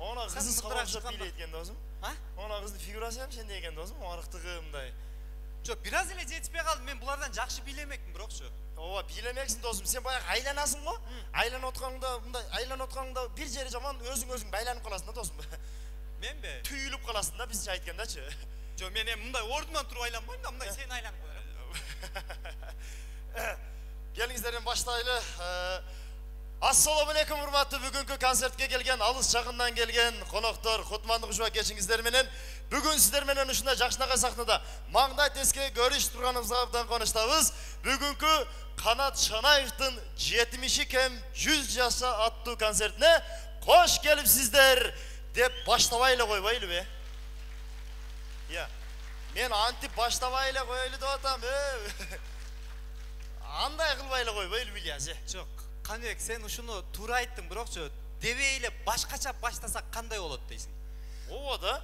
Ona kızın мылтырақ bile etken dostum. Ha? Ona kızın figürası hem sen de eken dostum. Arıqtığımday. Жоқ, biraz ele жетпей қалдым. Мен бұлардан жақсы билемекпін, бірақшы. Ova bilemeksin dostum. Sen bayağı aylanasın o. Aylan otkanında bir jeri zaman özün baylanıp kalasın da dostum. Мен бе? Tüyülüp kalasın da biz aytkandaçı. Жоқ, мен мындай ордуман тұрып айланбаймын да, мындай сен айланып қоярым. Gelingizlerden başlayılı. Assalamu alaikum hurmatlı bugünkü konsertke gelgen, alыс жақындан gelgen konaklar, Kutmanlık uşuğa geçingizler menen. Bugün sizler menen uşunda жақшынаға сахнада маңдай теске görüş turganımızdan konuştabız. Bugünkü Kanat Şanayev'tin 70 kem 100 yaşa attığı konsertine hoş gelipsizler dep başlabayla koybaylı be. Ya, men anti başlabayla koyaylı da otam. Андай кылбайлы койбойлу билиясыз. Жоқ, Қаныбек, сен ушуну туура айттың, бирокчу, дебейле башкача баштасак кандай болот дейсиң? Ооба да.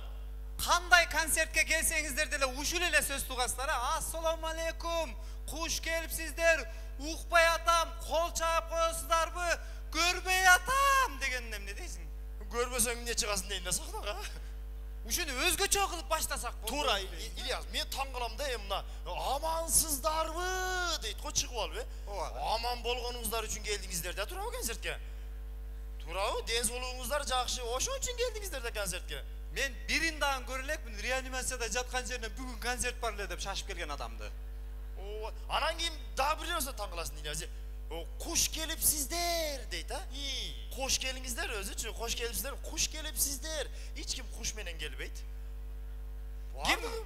Кандай концертке келсеңиздер деле ушул эле сөз тугасыздар. Ассаламу алейкум, куш келипсиздер, укпай атам, кол чаап коесуздарбы, көрбөй атам деген эмне дейсиң? Көрбөсөң эмне чыгасың дейин да сахнага. Ушуну өзгөчө кылып баштасак болот. Туура, Ильяс, мен таң калам да мына амансыздарбы дейт го чыгып алып. Аман болгонуңуздар үчүн келдиңиздер да туурабы концертке? Туурабы? Ден соолугуңуздар жакшы, ошон үчүн келдиңиздер да концертке. Мен бирин дагы көрө элекмин, реанимацияда жаткан жеринен бүгүн концерт бар эле деп шашып келген адамды. Ооба. Анан кийин дагы бир нерсе таң каласың Ильяс. Kuş gelipsizler deydi ha. Hoş gelingizler özüçü, hoş gelipsizler, kuş gelipsizler. Hiç kim kuş menen gelbeydi.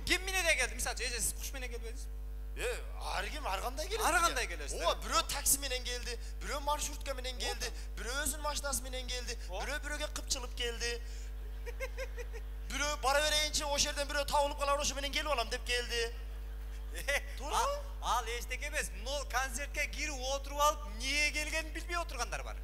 Kim mine de geldi? Misal siz kuş menen gelbediniz? Kim arganday geldi. Arganday geliyorsun. Biri taksi menen geldi, biri marşrutka menen geldi, biri özün maşinası menen geldi, biri kıpçılıp geldi. Biri bara vereyince o yerden biri tavılıp kalan oşu menen gelip olam dep geldi. Al eşteki emес, mынау концертке кирип отуруп алып, эмнеге келгенин билбей отургандар бар.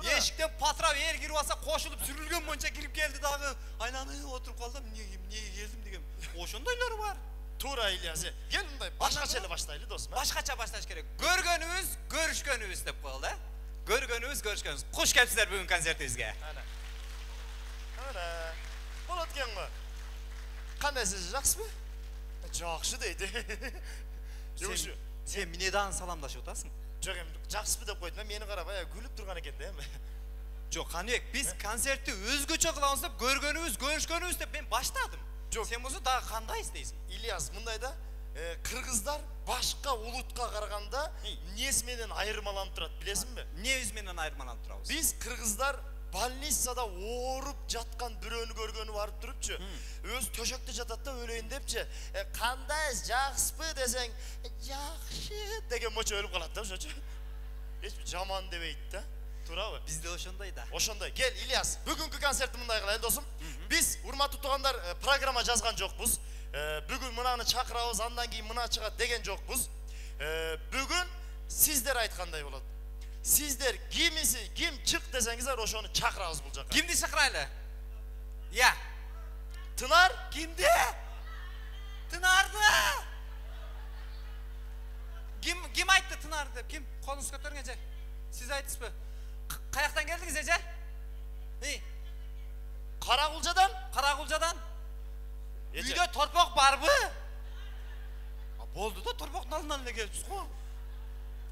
Эшиктен патрап эр кирип алса, кошулуп сүрүлгөн боюнча кирип келди дагы, айланып отуруп калдым, эмнеге келдим деген. Ошондойлор бар. Туура Ильяс. Кел мындай башкача эле баштайлы досум. Башкача башташ керек. Көргөнүбүз, көрүшкөнүбүз деп коелу да. Көргөнүбүз, көрүшкөнүбүз. Куш келипсиздер бүгүн концертибизге. Ana. Болот экен го. Кандайсыз, жакшысызбы? Жакшы дейт. Сен эмне дагы саламдашып атасың? Жок, жакшысызбы деп койдум, мени карап ая күлүп турган экен да эми. Жок, Каныбек, биз концертти өзгөчө кылабыз деп, көргөнүбүз, көрүшкөнүбүз деп мен баштадым. Жок, сен болсо дагы кандай istейсиң? Ильяс, мындай да, кыргыздар башка улутка караганда эмнеси менен айырмаланып турат, билесиңби? Эмнебиз менен айырмаланып турабыз? Биз кыргыздар больницада ооруп жаткан бирөөнү көргөнү барып турупчу, өз төшөктө жатат да өлөйүн депчи, кандайсыз, жакшысызбы десең, жакшы деген мочо өлүп калат да ошочу. Эч жаман дебейт да. Туурабы? Бизде ошондой да. Ошондой. Кел, Ильяс, бүгүнкү концертти мындай кылайлы досум. Биз урматтуу туугандар программа жазган жокпуз. Бүгүн мынаны чакырабыз, андан кийин мына чыгат деген жокпуз. Бүгүн сиздер айткандай болот. Сиздер ким чык десеңиздер ошону чакырабыз бул жака. Кимди чакырайлы? Я. Тынар? Кимди? Тынарды. Ким айтты Тынар деп? Ким? Колуңузду көтөрүң эже. Сиз айттыңызбы? Каяктан келдиңиз эже? Карагулжадан? Карагулжадан? Үйдө торпок барбы? Болду да, торпоктун алдынан эле келипсиз го.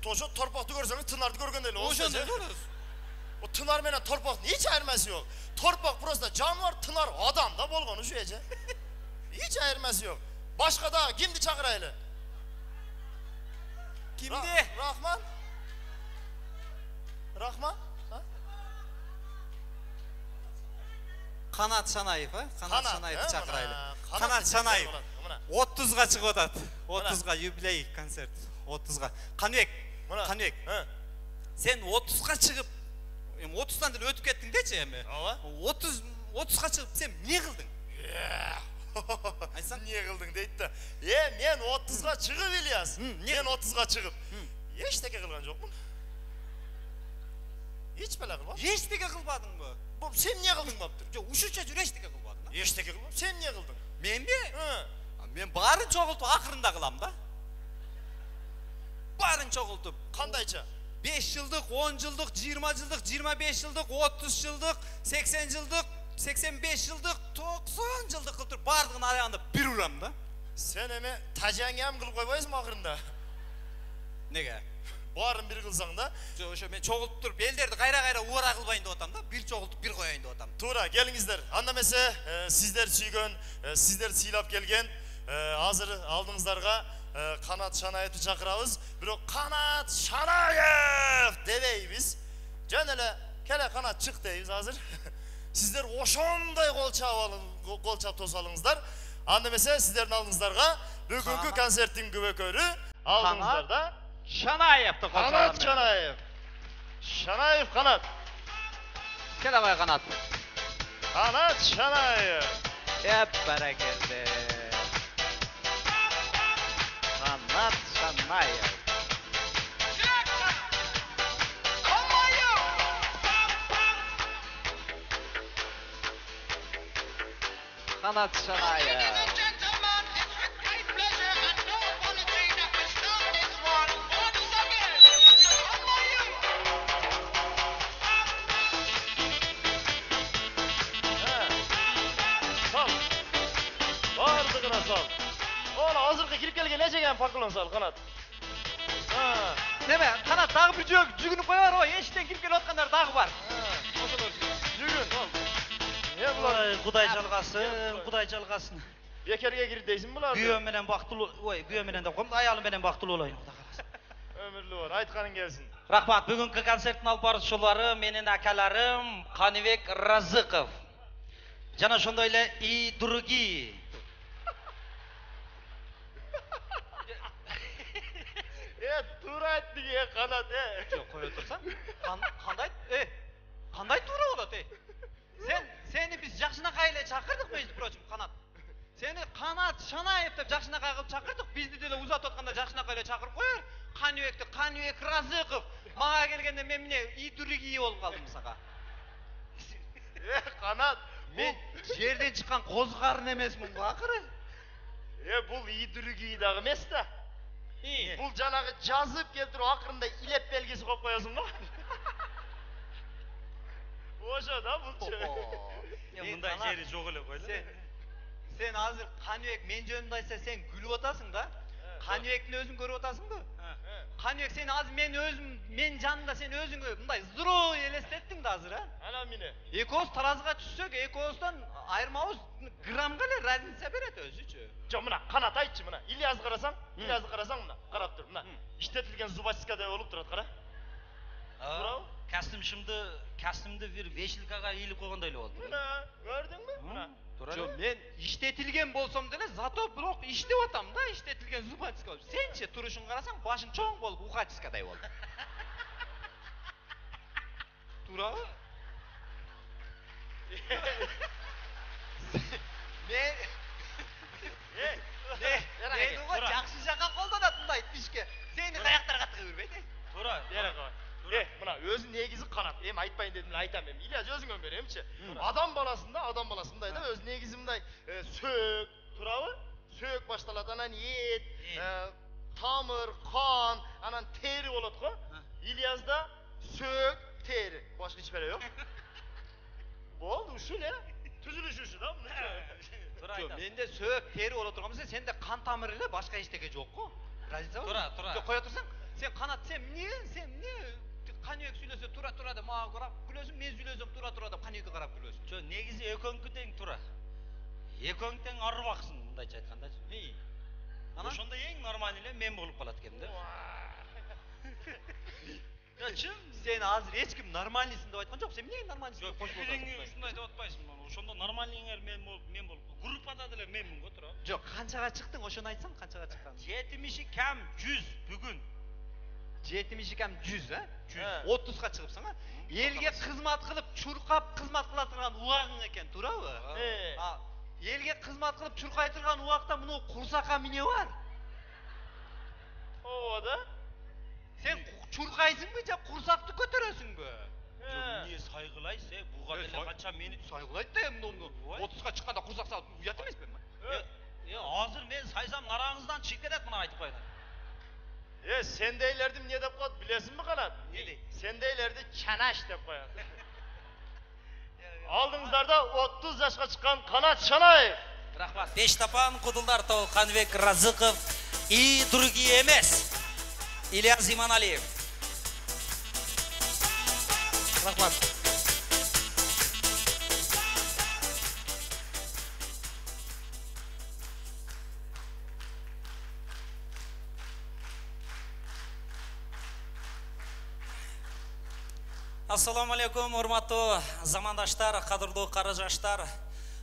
Ошо торпокту көрсөңүз Тынарды көргөндөй эле болот. Ошондой болот. O Тынар менен торпоктун эч айырмасы жок. Торпок просто жаныбар, Тынар адам да болгон ушу эже. Эч айырмасы жок. Башка да кимди чакырайлы? Кимди? Рахман? Рахман? Канат Шанаев, Канат Шанаевди чакырайлы. Канат Шанаев 30га чыгып атат. 30га юбилей концерт. 30га. Каныбек, сен 30га чыгып, 30тан деле өтүп кеттиң дечи эми. 30га чыгып сен эмне кылдың? Айтсаң, эмне кылдың дейт да. Мен 30га чыгып Ильяс. Мен 30га чыгып. Эчтеке кылган жокмун. Эч бала кылбадым. Эчтеке кылбадыңбы? Сен эмне кылдың баптыр? Жок, ушунча жүрүп эчтеке кылбадым. Эчтеке кылбадым. Сен эмне кылдың? Менби? Мен баарын чогултуп акырында кылам да. Баарын чогултуп. Кандайча? 5 yıllık, 10 yıllık, 20 yıllık, 25 yıllık, 30 yıllık, 80 yıllık, 85 yıllık, 90 yıllık kılıp turup bardığın ayağında bir uram da. Sen eme tajangam kılıp koybayız mı akırında? Nege? Barın bir kılsan da. Şu men çoğultup turup ellerdi gayra uğra kılbayın da otam da, bir çoğultup bir koyayın da otam. Tuğra gelingizler. Andamese sizler süygen, sizler siylap gelgen. Hazır aldığınızlarga Kanat Şanayev'i çakırabız. Biro Kanat Şanayev deveybiz. Canele kele kanat çık deyiz hazır. Sizler oşonday kol çap tosalыңыздар. Andamese sizlerin aldığınızlarga bugünkü konsertin güvekörü aldığınızlarda Şanayev'di Kanat Şanayev. Şanayev Kanat. Kele koy kanat. Kanat Şanayev. Hep bereketli. Kanat Şanayev. Kanat Şanayev. Sal. Bardığına sal. Ola hazırda kirip gelgen ne çeken fakılın sal kanat. Ha. Neme? Kanat dağı bir cügünü koyar o. Eşitten girip gelip otkanlar dağı var. Cügün. Ne bular? Kuday çalgasın. Bekerge girip deysin bular. Güyo menen baktılı, güyo menen de koyum, ayalım menen baktılı olayım. Ömürlü var. Aytkanın gelsin. Rahmat, bugünkü konsertin alып barışçылары менин акаларым Каныбек Разыков. Жана ошондой эле и другие. Tuğra ettik kanat Yok koy otursan. Kanday tuğra olat Seni biz Jakşınakay ile çakırdık mı proçum kanat? Seni Kanat Şanayev dep Jakşınakay kılıp çakırdık. Bizdi de uzat otkanda Jakşınakay ile çakırıp koyar. Kanybek Razыкov. Mağa gelgende men mine и другие болуп калдым сага. Kanat. Men жерден чыккан козгарын эмесмин го акыры. Bul iyi dürügüyü dağı emes da. Bul canağı жазып keltirip akırında ilep belgesi koyup koyasın mı? Oşa da bul Мындай жери жок эле кой эле. Sen hazır Kanybek men жөнүндө айтса sen gülüp otasың da. Kanybek'in özün görüp otasың da. Kanybek sen hazır men жанында sen özüngө мындай здорово елестеттиң да hazır ha. Ana mine. Экөөбүз таразыга түшсөк, экөөбүздөн айырмабыз граммга эле разница берет өзүчү. Жоқ мына канат айтчы мына. Ильязды карасаң мына. Карап тур мына. İşletilgen зубачкадай болуп турат кара. Туурабы? Костюмду бир вешилкага ийилип койгондой эле болду. Мына, көрдүң мü? Мына. Жок, мен иштетилген болсом деле, зато бирок иштеп атам да, иштетилген зубачка болуп. Сенчи турушуң карасаң, башың чоң болуп, ухачкадай болду. Туурабы? Мен уга жакшы жака колдонот мындай тишке. Сени каяктарга тыгып бербейт. Туура. Бері қой. Мына өзі негізі қанат. Айтпайын дедім айтам Ильяс өзіңөн беремчи. Адам баласында да өз негізі мындай сөк, турабы? Сөк башталат, анан ет, тамыр, қан, анан тери болот го. Ильязда сөк, тери. Башка ич бере жок. Болду, ушул түзүлүшү ушу да. Жок, менде сөк, тери болот турган болсо, сенде кан тамыр эле, башка эчтеке жок го. Разница бар? Тура. Жок, кое турсаң, сен канат, сен эмне Каныбек сүйлөсө тура да мага карап күлөсүң, мен сүйлөсөм тура да Каныбекке карап күлөсүң. Жо негизи экөөңкү тең туура. Экөөң тең арыбаксың мындайча айткандачы. Ошондо эң нормальный эле мен болуп калат экенмин да. Ya чым? Sen азыр эч ким нормальныйсың деп айткан жок. Сен эмнеге нормальныйсың? Жок, бириңе ушундай деп атпайсың. Ошондо нормальныйыңар мен болуп. Группада деле менмин го тура. Жок, канчага чыктың? Ошону айтсаң, канчага чыккан? 70 кам 100 бүгүн. 70 кам 100, а? 30га чыгыпсың, а? Элге кызмат кылып, чуркап кызмат кыла турган убагың экен, туурабы? Элге кызмат кылып чуркай турган убакта муну курсакка эмне бар? Ооба да? Сен чуркайсыңбы же курсакты көтөрөсүңбү? Эмне сайгылайсың, буга деле канча мени сайгылайт да эмне 30га чыкканда курсак салып уят эмеспи? Азыр мен сайсам нараңыздан чыгып кетет мына айтып коюйын. Sendeylerdi ne dep koyat bilesin mi Kanat? Ne deydi? Sendeylerdi çanaş dep koyat. Aldığınızlarda 30 yaşa çıkan Kanat Şanayev. Rahmat. Beştapan Kudulдар Тау Qanibek Razıkov и другие емес. İlyas İmanaliyev. Rahmat. Assalamu alaikum, hurmatlı zamandaşlar, kadırlı karıcaşlar.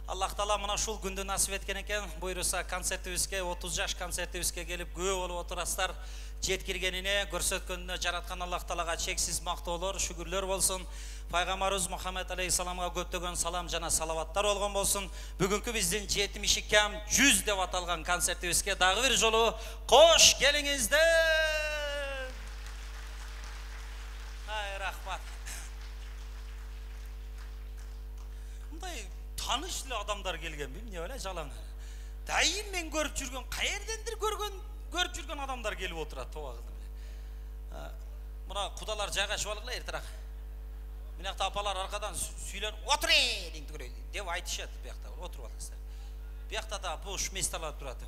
Allah Taala mına şul gündü nasip etken eken, buyursa konsertibizge 30 yaş konsertibizge gelip güve olup oturasızlar. Жеткиргенине, көрсөткөнүнө жараткан Аллах Таалага чексиз мактоолор, шүгүрлөр болсун. Пайгамбарыбыз Мухаммед алейхиссаламга көптөгөн салам жана салаваттар болгон болсун. Бүгүнкү биздин 70 кам 100 деп аталган концертибизге дагы бир жолу кош келиңиздер. Ай, рахмат. Мындай таныш эле адамдар келген, эмне эле жалаң. Дайым мен көрүп жүргөн, каердендир көрүп жүргөн адамдар келип отурат тоогулду. Мына кудалар жайгашып алгыла эртерээк. Мынакта апалар аркадан сүйлөнүп отур деп айтышат биякта. Отуруп алыңыздар. Биякта да бош месталар турат.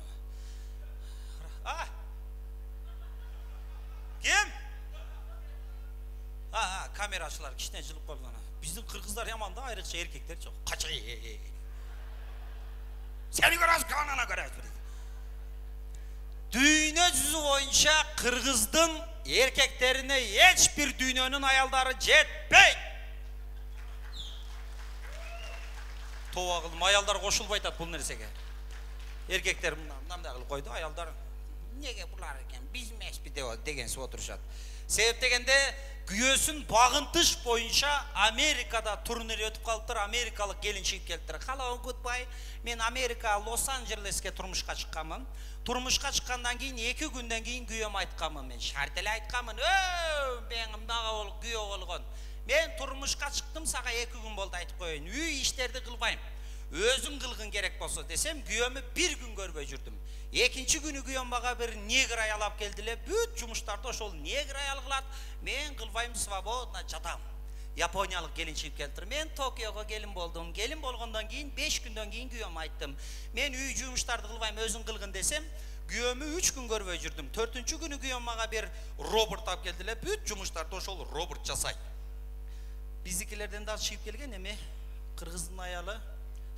Ким? Камерачылар кичине жылып калган. Биздин кыргыздар яман да, айрыкча эркектер жок. Кача. Сени көрөсүң, канана көрөсүң. Dünya yüzü boyunca Kırgızdın erkeklerine hiçbir dünyanın ayalları jetpeyt. Toğa kıldım, ayallar koşulbaytat bu nersege. Erkekler mınamda kılıp koydu, ayallar nege bular eken, biz meşbi degensi oturuşat. Sebep degende güyösün bağıntış boyunca Amerika'da turnir ötüp kalıptır, Amerikalık gelinçik geliptir. Hello, goodbye. Men Amerika, Los Angeles'ke turmuşka çıkamın. Turmuşka çıkandan keyin 2 günden keyin güyöm aytkamın men. Şartele aytkamın. Benim naga olup güyö olgon. Men turmuşka çıktım sağa 2 gün boldu aytıp koyun. Üy işlerdi kılbayım. Özün kılgın gerek bolsa desem güyömü 1 gün görбөй жүрдüm. 2-nji günü güyöm baga bir negr ayalap keldiler. Büt jumuştarda ошол негр ayal kılat. Men kılbayım свободно жатам. Yaponiyalık gelinçip keltir. Men Tokyo'ga gelin boldum. Gelin bolgondan keyin 5 günden keyin güyöm ayttım. Men üy jumuştardı kılbayım özün kılgın desem güyömü 3 gün görбөй жүрдüm. 4-nji günü güyöm baga bir robot tap keldiler. Büt jumuştarda ошол robot жасайт. Bizdikilerden daha çıkıp gelgen emi Kırgızdın ayalı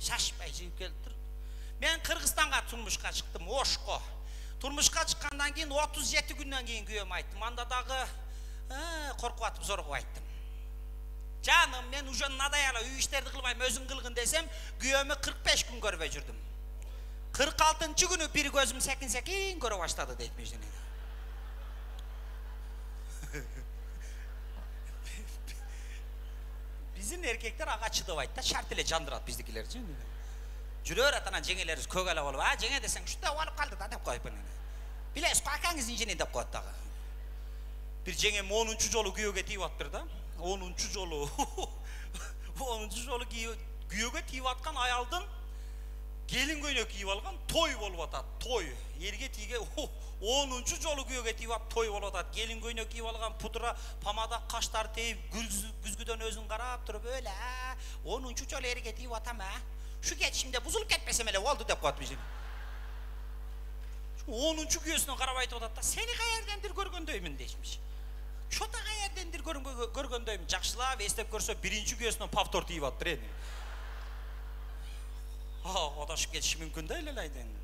şaşpay çıkıp keltir. Men Kırgızstan'a turmuşka çıktım, Oşko. Turmuşka çıkkandan keyin 37 günden keyin güyöm ayttım. Anda dağı korkup atıp zorgu ayttım. Canım men ujon nadayala üy işlerdi kılmayım özün kılgın desem güyömü 45 gün görбөй жүрдüm. 46-nji günü bir gözüm sekin göre başladı deytmiş. Bizim erkekler ağa çıdıp aytta şart ile jandırat bizdikiler için. Жүрөр атанан жеңелерибиз көгөлөп болуп, жеңе десең шундай болуп калды да деп коюп анан. Билесиз, акаңыздын жеңе деп коет дагы. Бир жеңем 10-нчу жолу күйөөгө тийип аттыр да. 10-нчу жолу. 10-нчу жолу күйөөгө тийип аткан аялдын келин көйнөк кийип алган той болуп атат. Той. Эрге тийге 10-нчу жолу күйөөгө тийип ат той болуп атат. Келин көйнөк кийип алган пудра, помада, каштар тийип, күзгүдөн өзүн карап туруп, өлө 10-нчу жолу эрге тийип атам Şu geçişimde buzulup ketmesem ele oldu dep koyat bizim. 10-nчу güyösüne karab aytıp atat da seni kayerdendir görgöndöymün deşmiş. Şota kayerdendir görgöndöymün. Jakşılap estep görse 1-nчи güyösüne pavtor tiyip attır edi. Odaşıp geçişi mümkün değil eleydin.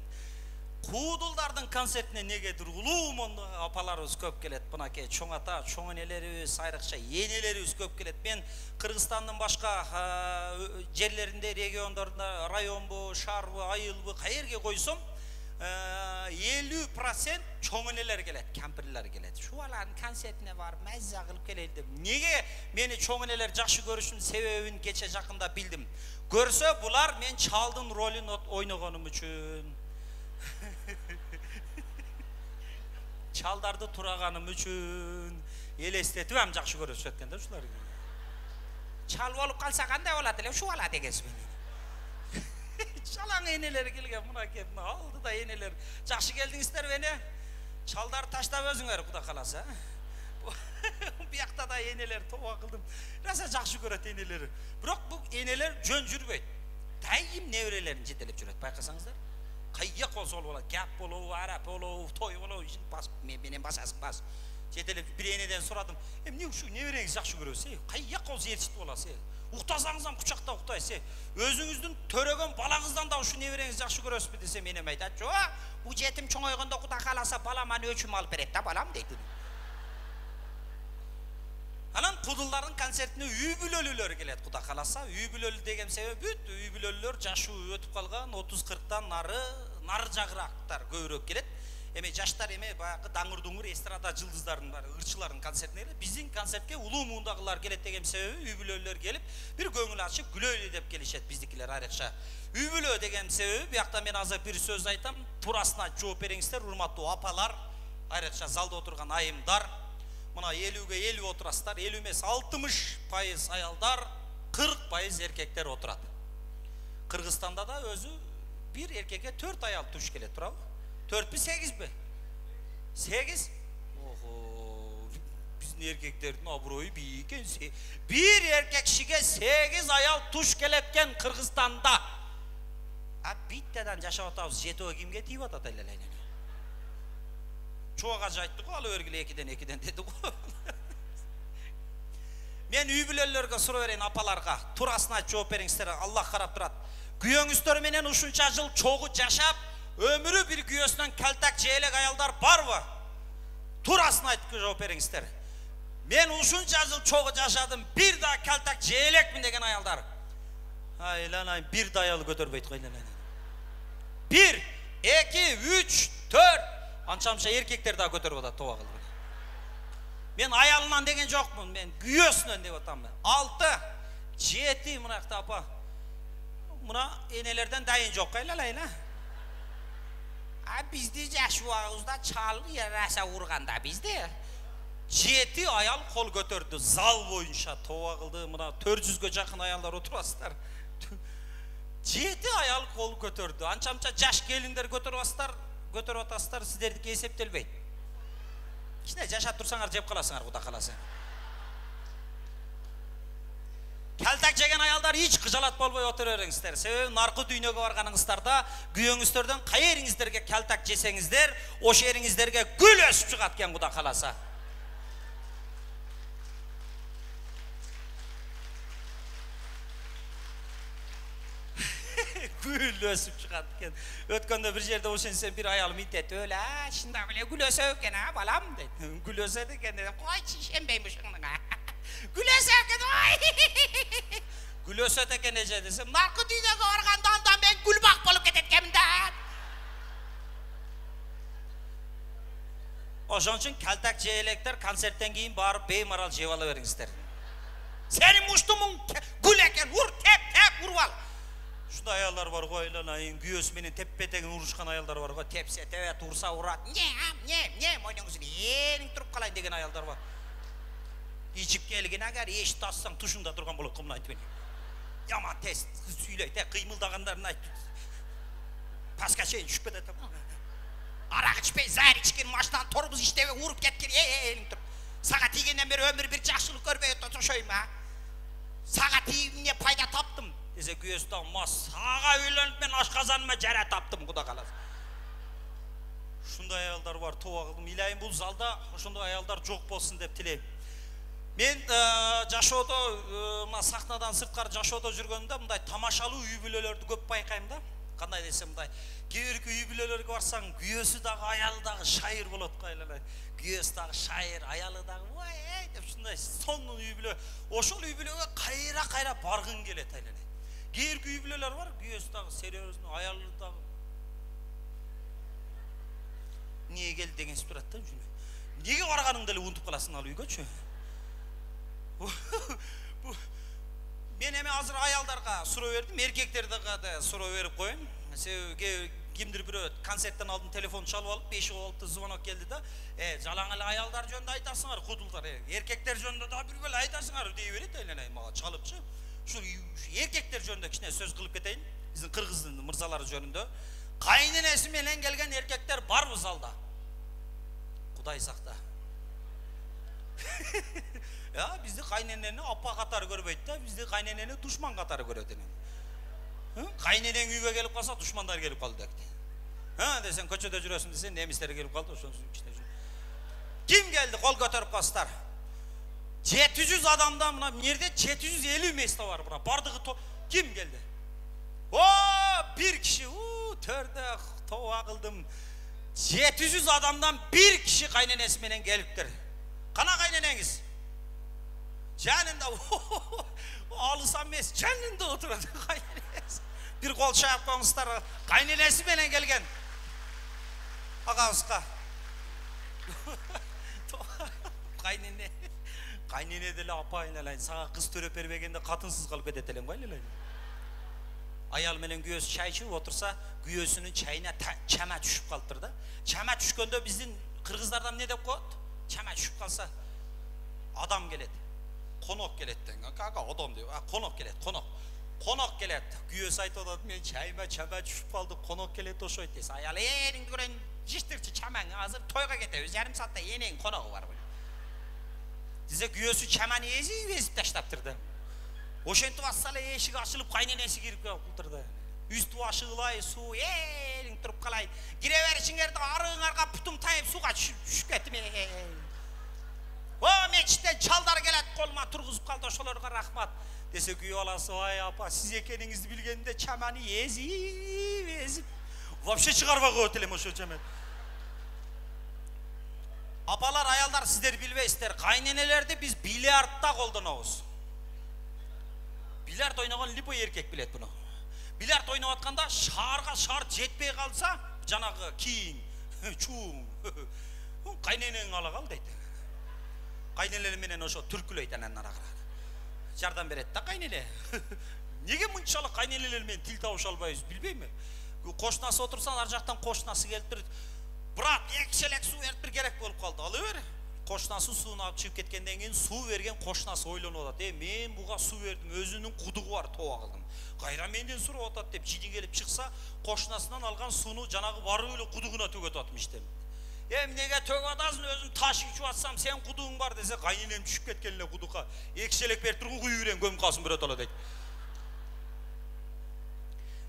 Kudullardın konsertine negedir ulum onda apalarыбыз köp kelet. Bınake çoğ ata, çoğ enelerimiz, ayırıkça yenelerimiz köp kelet. Ben Kırgızstan'ın başka yerlerinde, regionlarında, rayon bu, şar bu, ayıl bu, kayerge koysam 50% çoğ eneler gelet, kampirler gelet. Şu alan konsertine var, mezza kılıp geleydim. Nege beni çoğ eneler jakşı görüşüm sebebini geçe jakında bildim. Görse bular men çaldın rolün oynaganım üçün. Çaldardı turağanım üçün elestetip hem jakşı görüp ötkende şular. Çal olup kalsa kanday olat ele şu ala degesi beni. Çalan eneleri kelgen buna kep aldı da eneler. Jakşı geldingizler beni. Çaldar taştап өзүңөр Кудай кааласа. Бияқта да енелер тоба кылдым. Раса жакшы көрөт енелери. Бирок бул енелер жөн жүрбөйт. Дайым неберелерин жетелеп жүрөт, байкасаңыздар. Кайя колсол болот, гап болобу, арап болобу, той болобу, бас менен басасың бас. Жетелеп бир энеден сурадым. Эмне ушу небереңиз жакшы көрөсүз? Кайя колсо эрчит боласыз? Уктасаңыз кучакта уктайсыз. Өзүңүздүн төрөгөн балаңыздан да ушу небереңиз жакшы көрөсүзбү десе менен айтат. Жок, бу жетим чоңойгондо Кудай кааласа балама өчүм алып берет да балам дейт. Анан кудулдардын концертине үй бүлөлүүлөр келет Кудай кааласа. Үй бүлөлүү деген себеби бүт үй бүлөлүүлөр жашы өтүп калган 30-40тан нары жагырактар көбүрөөк келет. Эме жаштар эме баягы даңыр-дуңур эстрада жылдыздардын баары ырчылардын концертине келет. Биздин концертке улуу муундагылар келет деген себеби үй бүлөлүүлөр келип, бир көңүл ачып күлөйлү деп келишет биздикилер айрыкча. Үй бүлө деген себеби биякта мен азыр бир сөз айтам, туурасына жооп бериңиздер, урматтуу апалар, айрыкча залда отурган айымдар. Мына 50-ге 50 отурасыздар, 50 эмес 60% аялдар, 40% эркектер отурат. Кыргызстанда да өзү бир эркекке 4 аял туш келет, туурабы? 4-пи 8-пи? 8? Ого, биздин эркектердин аброю бийик экен. Бир эркек кишиге 8 аял туш келеткен Кыргызстанда. А биттеден жашап атабыз, 7 кимге тийип атат эле. Çoğağa жайтты го, алы бергиле 2-ден деди го. Мен үй бүлөлөргө суроо берейин апаларга, туурасына жооп бериңиздер, Аллах карап турат. Күйөөңүздөр менен ушунча жыл чогуу жашап, өмүрү бир күйөөсүнөн калтак жээлек аялдар барбы? Туурасына айтып жооп бериңиздер. Мен ушунча жыл чогуу жашадым, бир да калтак жээлекмин деген аялдар. Айланай, бир да аял көтөрбөйт го айланай. 1, 2, 3, 4 Анчамша эркектер да көтөрүп атат тоба кылып. Мен аялынан деген жокмун, мен күйөөсүнөн деп атам. 6, 7 мынакта апа. Мына энелерден дайын жок айлайла. А бизди жаш убагыбызда чал яраса урганда бизде 7 аял кол көтөрдү зал боюнча тоба кылды. Мына 400гө жакын аялдар отурасыздар. 7 аял кол көтөрдү. Анчамча жаш келиндер көтөрүп атасыздар, сиздердики эсептелбейт. Кичине жашап турсаңар жеп каласыңар, Кудай кааласа. Калтак жеген аялдар эч кыжалат болбой отура бериңиздер. Себеби наркы дүйнөгө барганыңыздарда күйөөңүздөрдөн кайериңиздерге калтак жесеңиздер, ошо ериңиздерге гүл өсүп чыгат экен, Кудай кааласа. Gül ösüp çıkartken. Ötkende bir yerde olsun sen bir ayalım idet öyle. Şimdi böyle gül ösöken ha balam dedi. Gül ösöken dedim. Koy çişembeymiş onunla. Gül ösöken oy. Gül ösöken ne desem. Narkı dünyaya vargandan ben gül bak bolup ketetkemden. Oşon için kaltak jeyelekler konsertten keyin barıp beymaral jep ala beriңиздер. Senin muştumun gül eken vur tep vurval. Şunda ayallar var go aylanayın, güyös meni teppetegen uruşkan ayallar var go, tepse tevet ursa urat, ne, moynuңuzun erin turup kalayın degen ayallar var. İçip gelgen agar eş tassan tuşunda durgan bolot komunu aytı beni. Yaman tez, süyleyte, kıymıldağanlarını aytı. Paska şeyin şüphede tamam. Arak içpey, zahir içken maçtan torumuz işte ve vurup ketken erin turup. Sağa tigenden beri ömür bir жақсылық көрбей ötürsün şöyüm ha. Sağa tigimine payda taptım. Dese güyösüden ma sağa öylenip ben aşkazanıma jara taptım Kuda kalası. Şunday ayallar var toba kıldım. İlayim bu zalda şunday ayallar çok bolsun dep tileyim. Men жашоодо сахнадан сырткары жашоодо жүргөндө мындай тамашалуу үй бүлөлөрдү көп байкайм да. Кандай десем мындай кээ бирки үй бүлөлөргө барсаң күйөөсү дагы аялы дагы шайыр болот го айланай. Күйөөсү дагы шайыр, аялы дагы ой деп ушундай сонун үй бүлө. Ошол үй бүлөгө кайра баргың келет айланай. Кээ бирки үй бүлөлөр бар, күйөөсү дагы серьезный, аялы дагы эмне келди деген турат да. Неге барганыңды эле унутуп каласың ал үйгөчү. Men эме азыр аялдарга суроо бердим, эркектерге да суроо берип коеюн. Себеби кимдир бирөө концерттен алдын телефон чалып алып 5-6 звонок келди да. Жалаң эле аялдар жөнүндө айтасыңар, кудулдар. Эркектер жөнүндө да бир бөлө айтасыңар дей берет айланай мага чалыпчы. Ушул эркектер жөнүндө кичине сөз кылып кетейин. Биздин кыргыздын мырзалары жөнүндө. Кайненеси менен келген эркектер барбы залда? Құдай сақта. Ya bizde kayneneni apa қатары көрбейді да, bizde kayneneni düşman қатары көреді. Kaynenen үйге келіп қалса, düşmanдар келіп қалды дәкті. Десен, көшеде жүресің десен, немістер келіп қалды. Kim geldi? Kol götürüp kastar. 700 adamdan buna, nerede 750 mesle var buna. Bardığı kim geldi? Bir kişi, törde toğa kıldım. 700 adamdan bir kişi kaynenesiyle geliptir. Kana kayneneniz? Canında, ağlısam mes, canında oturdu kaynenesi. Bir kol çayıp koymuşlar, kaynenesiyle gelgen. Ağavuzka. Kaynene dele apa aynalayın. Sağa kız törep vermegende katınsız kalıp edetelim aynalayın. Ayal menen güyösü çay içip otursa güyösünün çayına çama düşüp kalıptır da. Çama düşkönde bizden Kırgızlardan ne dep koyat? Çama düşüp kalsa adam geledi. Konok geledi. Kaka adam diyor. Konok geledi. Konok geledi. Güyösü ayıt odadı. Men çayıma çama düşüp kaldı. Konok geledi o şoyt dese. Ayal erin gören jiştirçi çaman hazır toyga gidiyoruz. Yarım saatte yeneğin konağı var böyle. Size güyösü çamanı ezip taşlattırdı. O şenti vassala eşik açılıp kaynenesi girip kıldırdı. Üstü aşığılay su erin durup kalayın. Girever içinlerde arığın arka putum tayıp suğa düşüp ettim. O meçitten çaldar gelet koluma turguzup kaldı şolarına rahmat. Dese güyö alası vay apa siz ekeninizi bilgende çamanı ezip. Vapşe çıkarma koyutelem o şu çaman. Apalar, ayallar sizler bilmeysizler. Kaynenelerde biz bilyardta koldanabız. Bilyard oynagan lipo erkek bilet bunu. Bilyard oynavatqanda şarga şart jetpey kalsa, janağı kiyin, çuğun, kaynenen ala kal deydi. Kayneneler menen oşo türküleyten anlara qarады. Jardan berет da kaynene. Nege munçalыk kayneneler men til табыша албайбыз bilbeymi? Koşnası otursan ar jaqtan koşnası kelip Bırak, ekşelek su verip bir gerek bolup kaldı. Alıver. Koşnası suyunu alıp çıkıp ketkenden keyin su vergen koşnası oylanıp atat. Men buga su verdim, özünün kudugu var, toğa kıldım. Kayra menden surap atat dep jidi gelip çıksa, koşnasından algan suyunu janağı barı öyle kuduguna tögöt atmıştım. Nege tögöt atasın, özüm taş içip atsam sen kudugun var dese, kaynenem düşüp ketkenle kuduga. Ekşelek verip durgun kuyuren göm kalsın bir ötala deydi.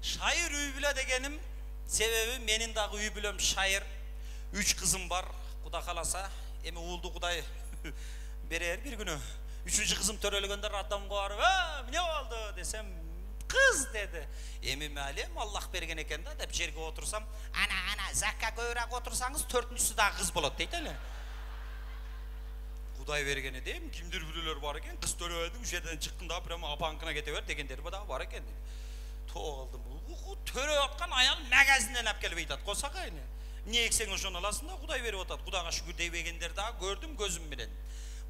Şair üybüle degenim sebebi menin dağı üybülem şair. 3 kızım var, Kuda kalasa, emi uğuldu Kuday berer bir günü. 3. kızım törölgönde adam koyarıp, ne oldu desem, kız dedi. Emi mealem Allah bergen eken da dep jerge otursam, ana zakka köyrek otursanız 4-üncüsü daha kız bolot deydi ele. Kuday bergeni deyim, kimdir biriler var eken, kız töröydü, üşeden çıktın da ama apankına getever degenleri bu var eken. Toğaldım, törö atkan ayal magazinden ap kelip eytat, kosak ayne. Niye eksen oşon alasın da Kuday verip atat. Kudağa şükür deybegenler daha gördüm gözüm bilen.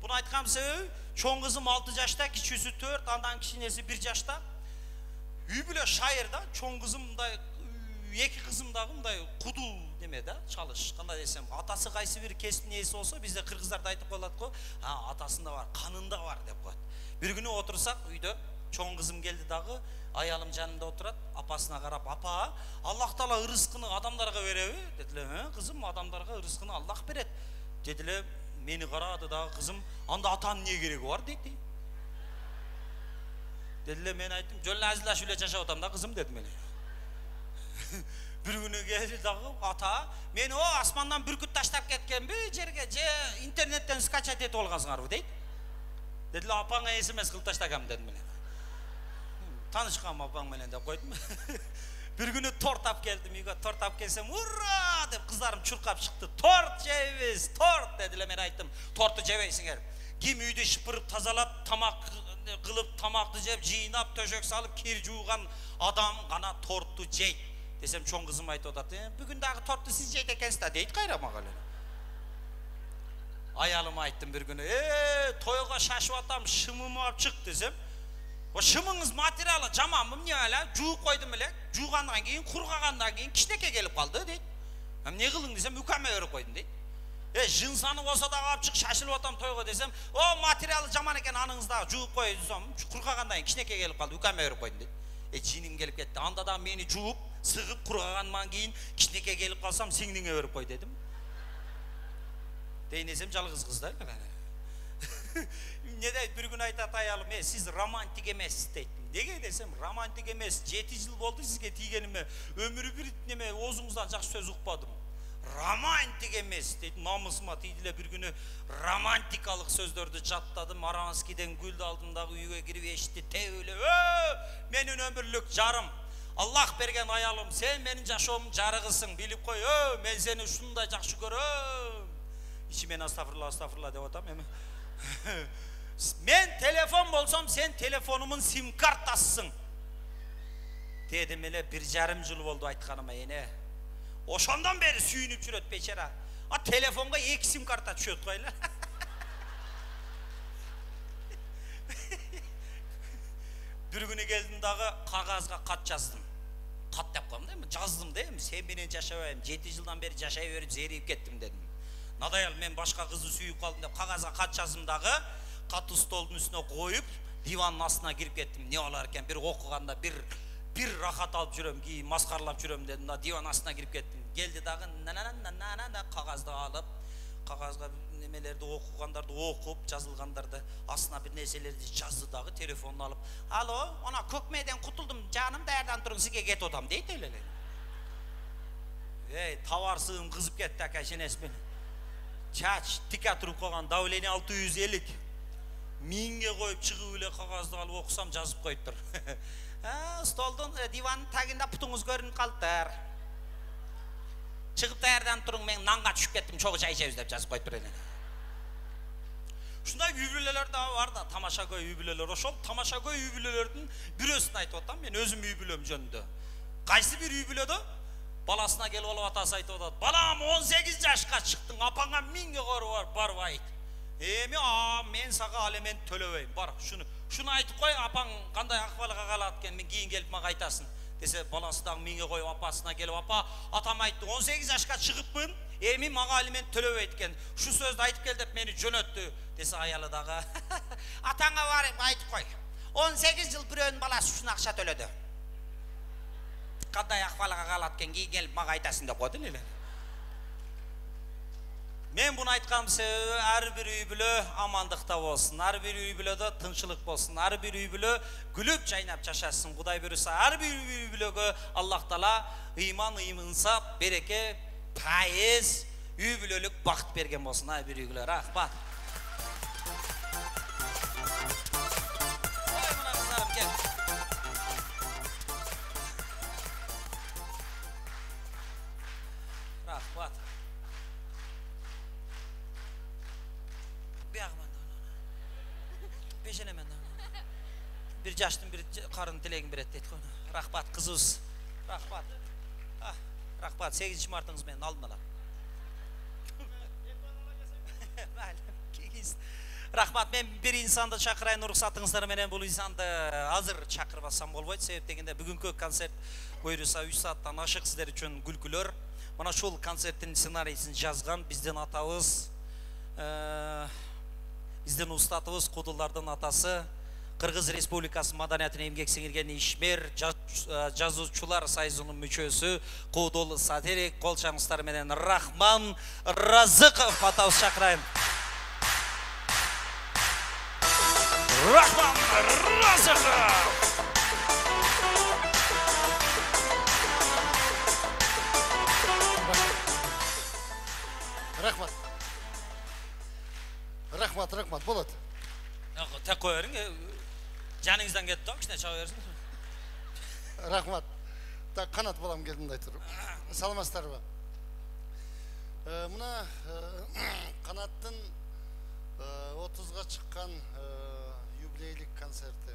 Bunu aytkam sebebi, çoğun kızım 6 yaşta, kiçüsü 4, andan kişinesi 1 yaşta. Üy bile şairda, çoğun kızım da, 2 kızım da kudu demede çalış. Kanda desem, atası kaysı bir kesip neyse olsa, bizde Kırgızlarda aytıp koyulat ko. Atasında var, kanında var dep koyat. Bir günü otursak uyda, çoğun kızım geldi dağı, ayalım canında oturat, apasına karap, apa, Allah Teala rızkını adamlarga verevi, dediler, kızım adamlarga rızkını Allah beret. Dediler, meni karadı dağı kızım, anda atan niye gerek var dedi. Dediler, men ayttim, jolun azlaş üle yaşap atam da kızım dedim meni. Bir günü geldi dağı, ata, meni o asmandan bürküt taştap ketken bir jerge, internetten skачать etip olgansыңар deydi. Dediler, apana SMS kılıp taştakam dedim meni. Tanışkan babam menen de koydum. Bir günü tort ap geldim, tort ap gelsem, urra dep kızlarım çurkap çıktı. Tort ceviz, tort dediler, men aytdım. Torttu jebeysiңер. Kim uydu şıpırıp tazalap, tamak kılıp, tamakты jep, jıynap, töşök salıp, kir juğan adam gana torttu jeyt. Desem çoğun kızım aytып atat. Bugün dağı torttu siz jeyt ekensiz da deyit kayramak öyle. Ayalıma aytdım bir günü. Toyga şaşıp atam, şımımı ap çık desem. O şımыңыз материалы жаманбы не ala жууп койдум эле жуугандан кийин кургагандан кийин кичинекей келип калды дейт. Эмне кылдың десем үкөмө берип койдум дейт. Жын саны болсо да алып чык шашылып атам тойго десем о материалы жаман экен аныңызда жууп койсом кургагандан кийин кичинекей келип калды үкөмө берип койдум дейт. Жиним келип кетти анда да мени жууп сыгып кургагандан кийин кичинекей келип калсам сиңдиңе берип кой дедим. Дейін десем жалғыз қыз да. Не дейді, бір күн айтады аялым, сіз романтик емессіз дейді. Неге десем, романтик емес, 7 жыл болды сізге тигеніме, өмірі бір неме, өзіңізден жақсы сөз ұқпадым. Романтик емес дейді, намысыма тиді бір күні романтикалық сөздерді жаттадым. Маранскийден гүлді алдымдағы үйге кіріп ешті теулі, менің өмірлік жарым, Аллах берген аялым, сен менің жашауымның жарығысың, біліп қой, мен сені шындай жақсы көрем. İçimen astagfirullah деп отам. Men telefon bolsam sen telefonumun sim kartasısın. Dedim ele 1,5 жыл oldu айтқаныма ene. Oşandan beri suyunup жүрөт бечара. А telefonga 2 sim karta düşөт koyla. Bir günü geldim dağı kağızga kat жаздым. Kat деп koydum değil mi? Жаздым değil mi? Sen beni yaşayayım. 7 жылдан beri yaşayıp zeriyip kettim dedim. Надаял мен башка кызды сүйүп калдым деп кагазга кат жаздым дагы, катты столдун үстүнө коюп, дивандын астына кирип кеттим. Не болар экен, бир окуганда бир рахат алып жүрөм, кийин маскарлап жүрөм дедим да, диван астына кирип кеттим. Келди дагы нана кагазды алып, кагазга немелерди окугандарды окуп, жазылгандарды астына бир нерселерди жазды дагы, телефонун алып, "Алло, ана көкмейден кутулдум, жаным даярдан туруң, сизге кетип атам" дейт эле. Таварсыгым кызып кетти ака, шенесиз. Çaç, tika turup koygan, davleni 650. Minge koyup çıkıp ile kağızdı alıp okusam жазып koyuptur. Stoldun divanın tagında putunuz görünüp kalıptır. Çıkıp da yerden turun, men nanga düşüp kettim, çok çay içeyiz deyip жазып koyuptur. Şunday übüleler daha var da, Tamaşaköy übüleler. Oşol Tamaşaköy übülelerinin birösünü aytıp otam, men özüm übülöm jönündө. Kaysı bir übülödü? Balasına gelip alıp atası aytıp otadı. Balam 18 yaşka çıktın, apana minge koru var bayit. Men sağa aliment tölöbeyim, bar şunu aytıp koy, apan kanday akbalığa kalatken men giyin gelip mağa aytasın. Dese balasıdan minge koyup apasına gelip, apa atam ayttı 18 yaşka çıkıpmın, mağa aliment tölöbeytken, şu sözde aytıp gel dep meni jönöttü. Dese ayalı dağı, atana var aytıp koy, 18 yıl biröğün balası şunu akşa tölödü. Kaday akbalığa kalatken giyin gelip mağa aytasın dep koydun ele. Men bunu aytkanım sebebi, her bir üybülü amandыкta bolsun, her bir üybülöde tınçılık bolsun, her bir üybülü gülüp jaynap yaşasın. Kuday buyursa her bir üybülöge Allah Taala iman, insaf, bereke, payız, üybülölük baxt bergen bolsun her bir üybülö. Rahmat. Oy mına kızlarım gel. Rahmat. Beşenemen. Bir jaştın bir karın dilegin bir ettik onu. Rahmat kızız. Rahmat. Rahmat 8 martınız menin aldılar. Rahmat, men bir insandı çakırayın ruhsatыңыздар менен бұл insanды азыр çakırып алсам болбойт. Себеп дегенде бүгүнкү концерт буюрса 3 сааттан ашык сиздер үчүн күлкүлөр. Мына шул концерттин сценарийсин жазган биздин атабыз, биздин устатыбыз Кудулдардын атасы, Кыргыз Республикасы маданиятына эмгек сиңирген ишмер, жазуучулар союзунун мүчөсү Кудул Сатирик, кол чаңыздар менен Рахман Разыков атабыз чакырайын. Рахман Разыков. Рахмат, болады. Тек қойырың, жаныңыздан кетті, кішіне чаға берсін. Рахмат. Қанат балам келдім дай тұрып. Саламастар ба. Мұна Қанаттың 30-ға шыққан юбилейлік концерті.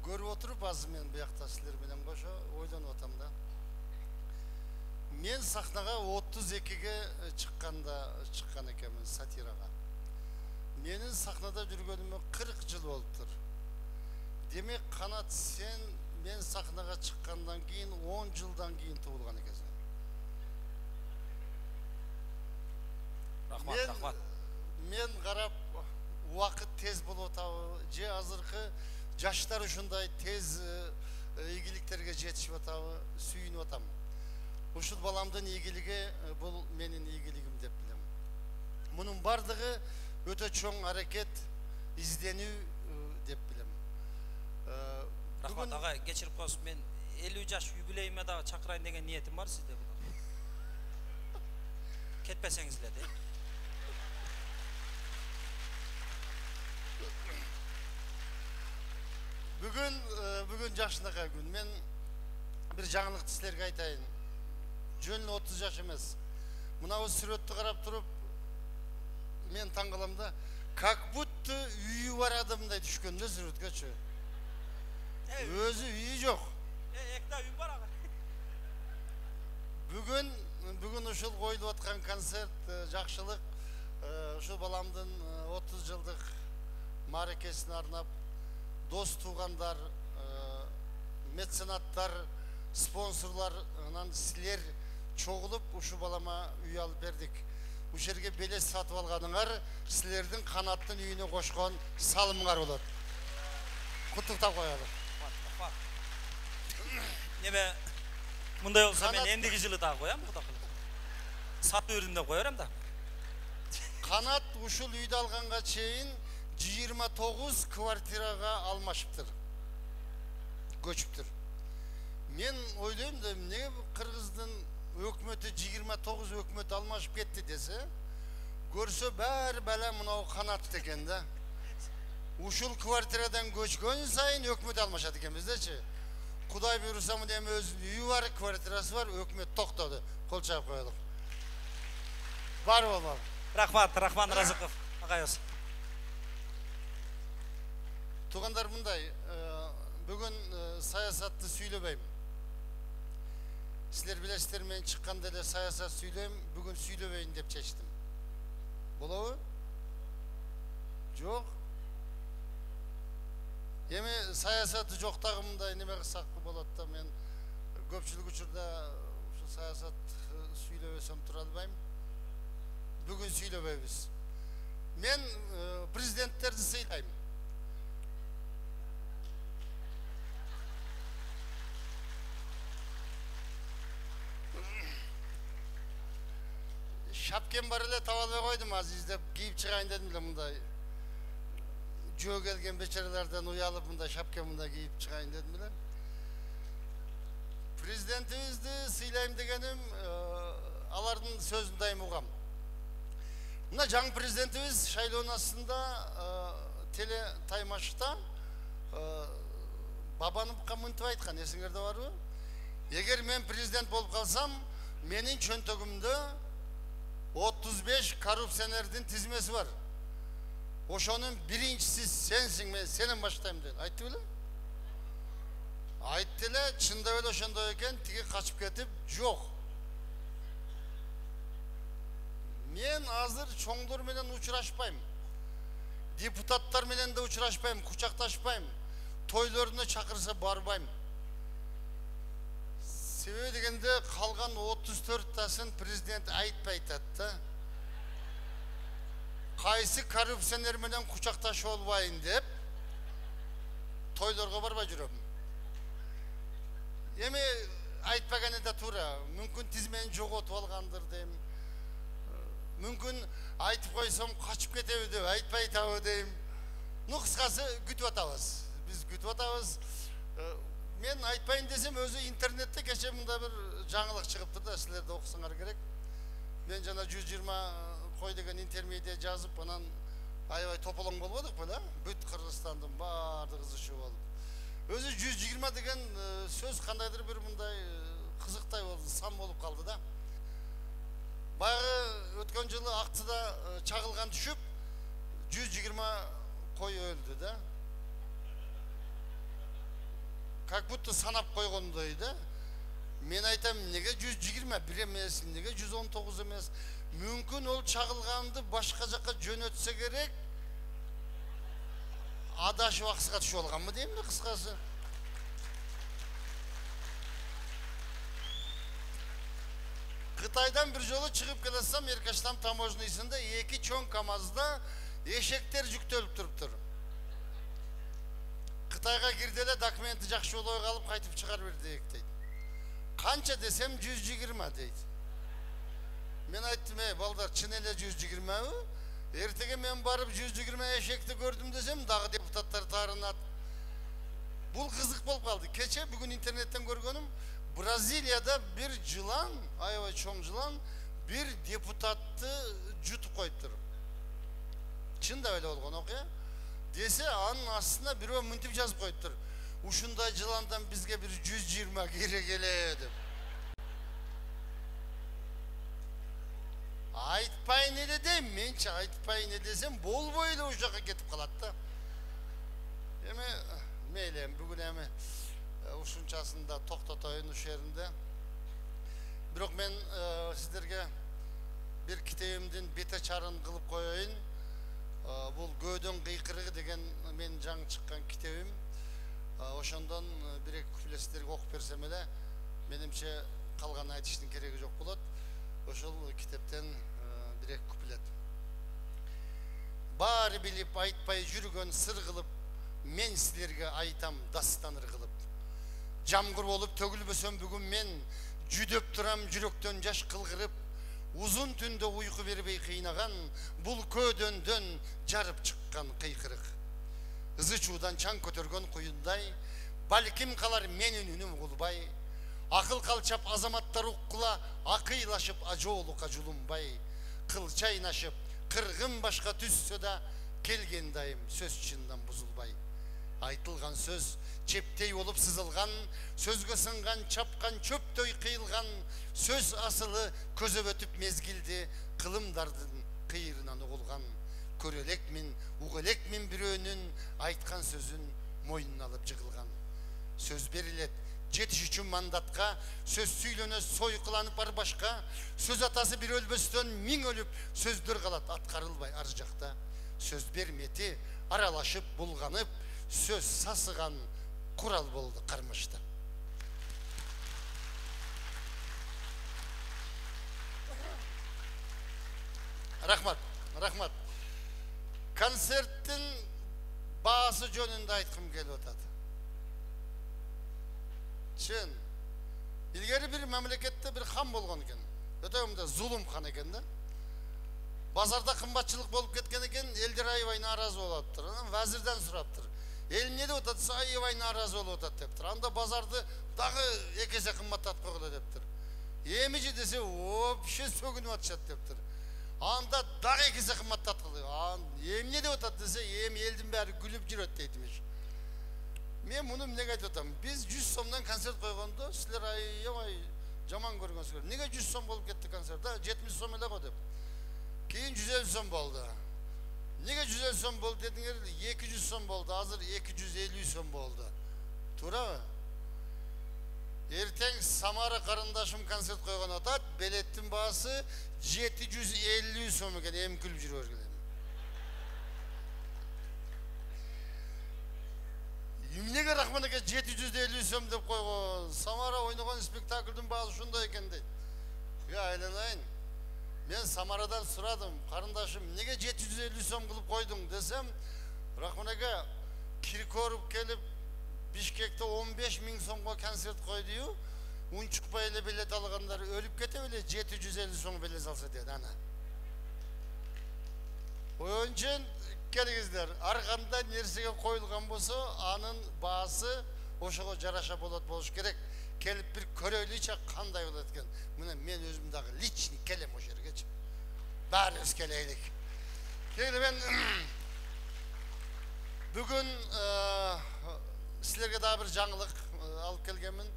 Көріп отырып, азы мен бұяқта сілерменен қоша ойланып отамда. Мен сахнаға 32-ге шыққан екенмін сатираға. Менің сахнада жүргеніме 40 жыл болып тұр. Демек Қанат, сен мен сахнаға шыққандан кейін 10 жылдан кейін туылған екенсің. Рахмат. Мен қарап, уақыт тез болып отауы, же азырқы жаштар ушундай тез ийгиликтерге жетишип атабы, сүйүнүп атам. Ушул баламдын ийгилиги бул менин ийгилигим деп билем. Мұның бардығы өте чоң әрекет, изденүү деп билем. Рахмат ағай, кечирип коесуз, мен 50 жаш юбилейиме да чакырайын деген ниетим бар сизде. Кетпесеңиз эле дейт. Бүгін жашынаға күн. Мен bir жаңылықты сілерге айтайын. Жөн 30 жаш емес. Мынау сүрөттү қарап тұрып, мен таңғаламда, как будто үйі бар адамдай түшкенде сүрөткө чö. Өзі үйі жоқ. Экта үйүм бар ага. Бүгін ушул коюлуп аткан концерт жакшылык, ушул баламдын 30 жылдык мааракесине арнап, дос туугандар, меценаттар, спонсорларынан силер чогулуп ушу балама үй алып бердик. Ушул жерге белес сатып алганыңар силердин канаттын үйүнө кошкон салымыңар болот. Куттуктап коелу. Неме мындай болсо мен эндиги жылы дагы коям, Кудай кылып. Сатып бердим деп коерам да. Канат ушул үйдү алганга чейин 29 квартирага алмашыптыр. Көчүптүр. Мен ойлойм да, эмне Кыргыздын өкмөтү 29 өкмөт алмашып кетти десе, көрсө баары бала мынау канат экен да. Ушул квартирадан көчкөн сайын өкмөт алмашат экенбиздечи. Кудай буйруса эми өзүнүн үйү бар, квартирасы бар, өкмөт токтоду. Кол чаап коелук. Бар болмок. Рахмат, Рахман Разыков агайыбыз. Тугандар мындай, бүгүн саясатты сүйлөбөйм. Силер билесиздер, мен чыкканда эле саясат сүйлөйм, бүгүн сүйлөбөйүн деп чечтим. Болобу? Жок. Эми саясаты жок дагы мындай неме кылсак болот да, мен көпчүлүк учурда ушу саясат сүйлөбөсөм тура албайм. Бүгүн сүйлөбөйбүз. Мен президенттерди сыйлайм. Шапкем бар эле, таба албай койдум, азыр издеп кийип чыгайын дедим эле, мындай жөө келген бечаралардан уялып мындай шапкем мындай кийип чыгайын дедим эле. Президентибизди сыйлайм дегеним, алардын сөзүн дайым угам. Мына жаңы президентибиз шайлоонун астында теле таймашта Бабановго мынтип айткан, эсиңерде барбы? Эгер мен президент болуп калсам, менин чөнтөгүмдө 35 коррупционердин тизмеси бар. Ошонун биринчиси сенсиң, мен сенен баштайм деп. Айтты беле? Айтты эле, чындап эле ошондой экен, тиги качып кетип, жок. Мен азыр чоңдор менен учурашпайм. Депутаттар менен да учурашпайм, кучакташпайм. Тойлоруна чакырса барбайм. Себеби дегенде калган 34тасын президент айтпай атат да. Кайсы коррупционер менен кучакташып болбайын деп тойлорго барбай жүрөм. Эми айтпаганы да туура. Мүмкүн тизмени жоготуп алгандыр дейм. Мүмкүн айтып койсом качып кетеби деп айтпай атабы дейм. Ну кыскасы күтүп атабыз. Биз күтүп атабыз. Мен айтпайын десем, өзү интернетте кече мында бир жаңылык чыгыптыр да, силерде окусаңар керек. Мен жана 120 кой деген интермедиа жазып, анан аябай тополоң болбодук беле? Бүт Кыргызстандын баардыгы кызышуу болуп. Өзү 120 деген сөз кандайдыр бир мындай кызыктай болду, сан болуп калды да. Баягы өткөн жылы Актыда чагылган түшүп 120 кой өлдү да. Как будто санап койгондой да. Мен айтам, неге 120 бир эмес, неге 119 эмес? Мүмкүн ол чагылганды башка жакка жөнөтсө керек. Адашып аксыга түшүп алганбы дейм да, кыскасы. Кытайдан бир жолу чыгып келсем, Эркаштам таможныйсында 2 чоң КАМАЗда эшектер жүктөлүп туруптур. Кытайга кирди эле, документи жакшы болбой калып, кайтып чыгарып бердик дейт. Канча десем 120 дейт. Мен айттым, балдар, чын эле 120 бі? Ертеге мен барып 120 эшекти көрдüm десем, дагы депутаттар таарынат. Бул кызык болуп калды. Кече бүгүн интернеттен көргөнүм, Бразилияда bir жылан, аябай чоң жылан, bir депутатты жутуп коюптур. Чында эле болгон окуя. Десе, анын астына бирөө мынтип жазып коюптур. Ушундай жыландан бизге bir 120 керек эле деп. Айтпайын эле дейм, менчи айтпайын эле десем, болбой эле ошол жака кетип калат да. Эми мейли, бүгүн эми ушунчасында токтотоюн ушул жеринде. Бирок мен сиздерге бир китебимдин бете чарын кылып коеюн. Бул Көөдөн кыйкырыгы деген менин жаңы чыккан китебим. Ошондон бир эки куплет сиздерге окуп берсем эле, менимче калган айтыштын кереги жок болот. Ошол китептен бир эки куплет. Баары билип айтпай жүргөн сыр кылып, мен силерге айтам дастаныр кылып. Жамгыр болуп төгүлбөсөм бүгүн мен, жүдөп турам жүрөктөн жаш кылгырып, узун түндө уйку бербей кыйнаган, бул көөдөндөн жарып чыккан кыйкырык. Ызы чуудан чаң көтөргөн куюндай, балким калар менин үнүм угулбай, акыл калчап азаматтар уккула, акыйлашып ажоолукка жулунбай, кыл чайнашып, кыргын башка түссө да, келген дайым сөз чындан бузулбай. Айтылган сөз чептей болуп сызылган, сөзгө сынган чапкан чөптөй кыйылган, сөз асылы көзөбөтүп мезгилди, кылымдардын кыйырынан угулган. Көрелекмин, угелекмин бирөөнүн айткан сөзүн мойнуна алып жыгылган. Сөз берилет жетиш үчүн мандатка, сөз сүйлөнө сойкуланып бар башка, сөз атасы бир өлбөстөн миң өлүп, сөздөр калат аткарылбай ар жакта. Сөз бермети аралашып булганып, сөз сасыган курал болду кармашта. Рахмат, рахмат. Концерттин баасы жөнүндө айткым келип атат. Чын, илгери бир мамлекетте бир хан болгон экен. Өтө мындай зулум хан экен да. Базарда кымбатчылык болуп кеткен экен, элдер аябай нааразы болуп атыптыр. Анан вазирден сураптыр. Эл эмне деп атат, аябай нааразы болуп атат дептир. Анда базарды дагы эки эсе кымбаттатып койгула дептир. Эмичи десе, вообще сөгүнүп атышат дептир. Анда дагы эки эсе кымбаттаткылы. Эмне деп атат десе, эми элдин баары күлүп жүрөт дейтимиш. Мен муну эмнеге айтып атам? Биз 100 сомдон концерт койгондо, силер аябай жаман көргөнсүздөр. Неге 100 сом болуп кетти концерт? 70 сом эле го деп. Кейін 150 сом болды. Неге 150 сом болды дедіңер? 200 сом болды. Азыр 250 сом болды. Тура мı? Ертең Самара қарындашым концерт қойған атат. Билеттің басы 750 сом екен. Эми күлүп жүрүп өргенем. Эмнеге рахман эке 750 сом деп койгон? Самара ойногон спектакльдин баасы ушундай экен дейт. Айланайын. Мен Самарадан сұрадым, қарындашым, неге 750 сом қылып қойдың десем, Рахманеге Киркоров келіп, Бишкекте 15 000 сомға концерт қойды, унчукпай эле билет алгандар өлүп кетип эле 750 сом билет алса деді, ана. Ошон үчүн келиңиздер, ар кандай нерсеге коюлган болсо, анын баасы ошого жараша болуш керек. Келіп бір көрөйлүйчө кандай болот экен. Мына мен өзүм дагы личный келем ошол жергечи. Баарыбыз келелик. Келе мен бүгүн силерге дагы бир жаңылык алып келгенмин.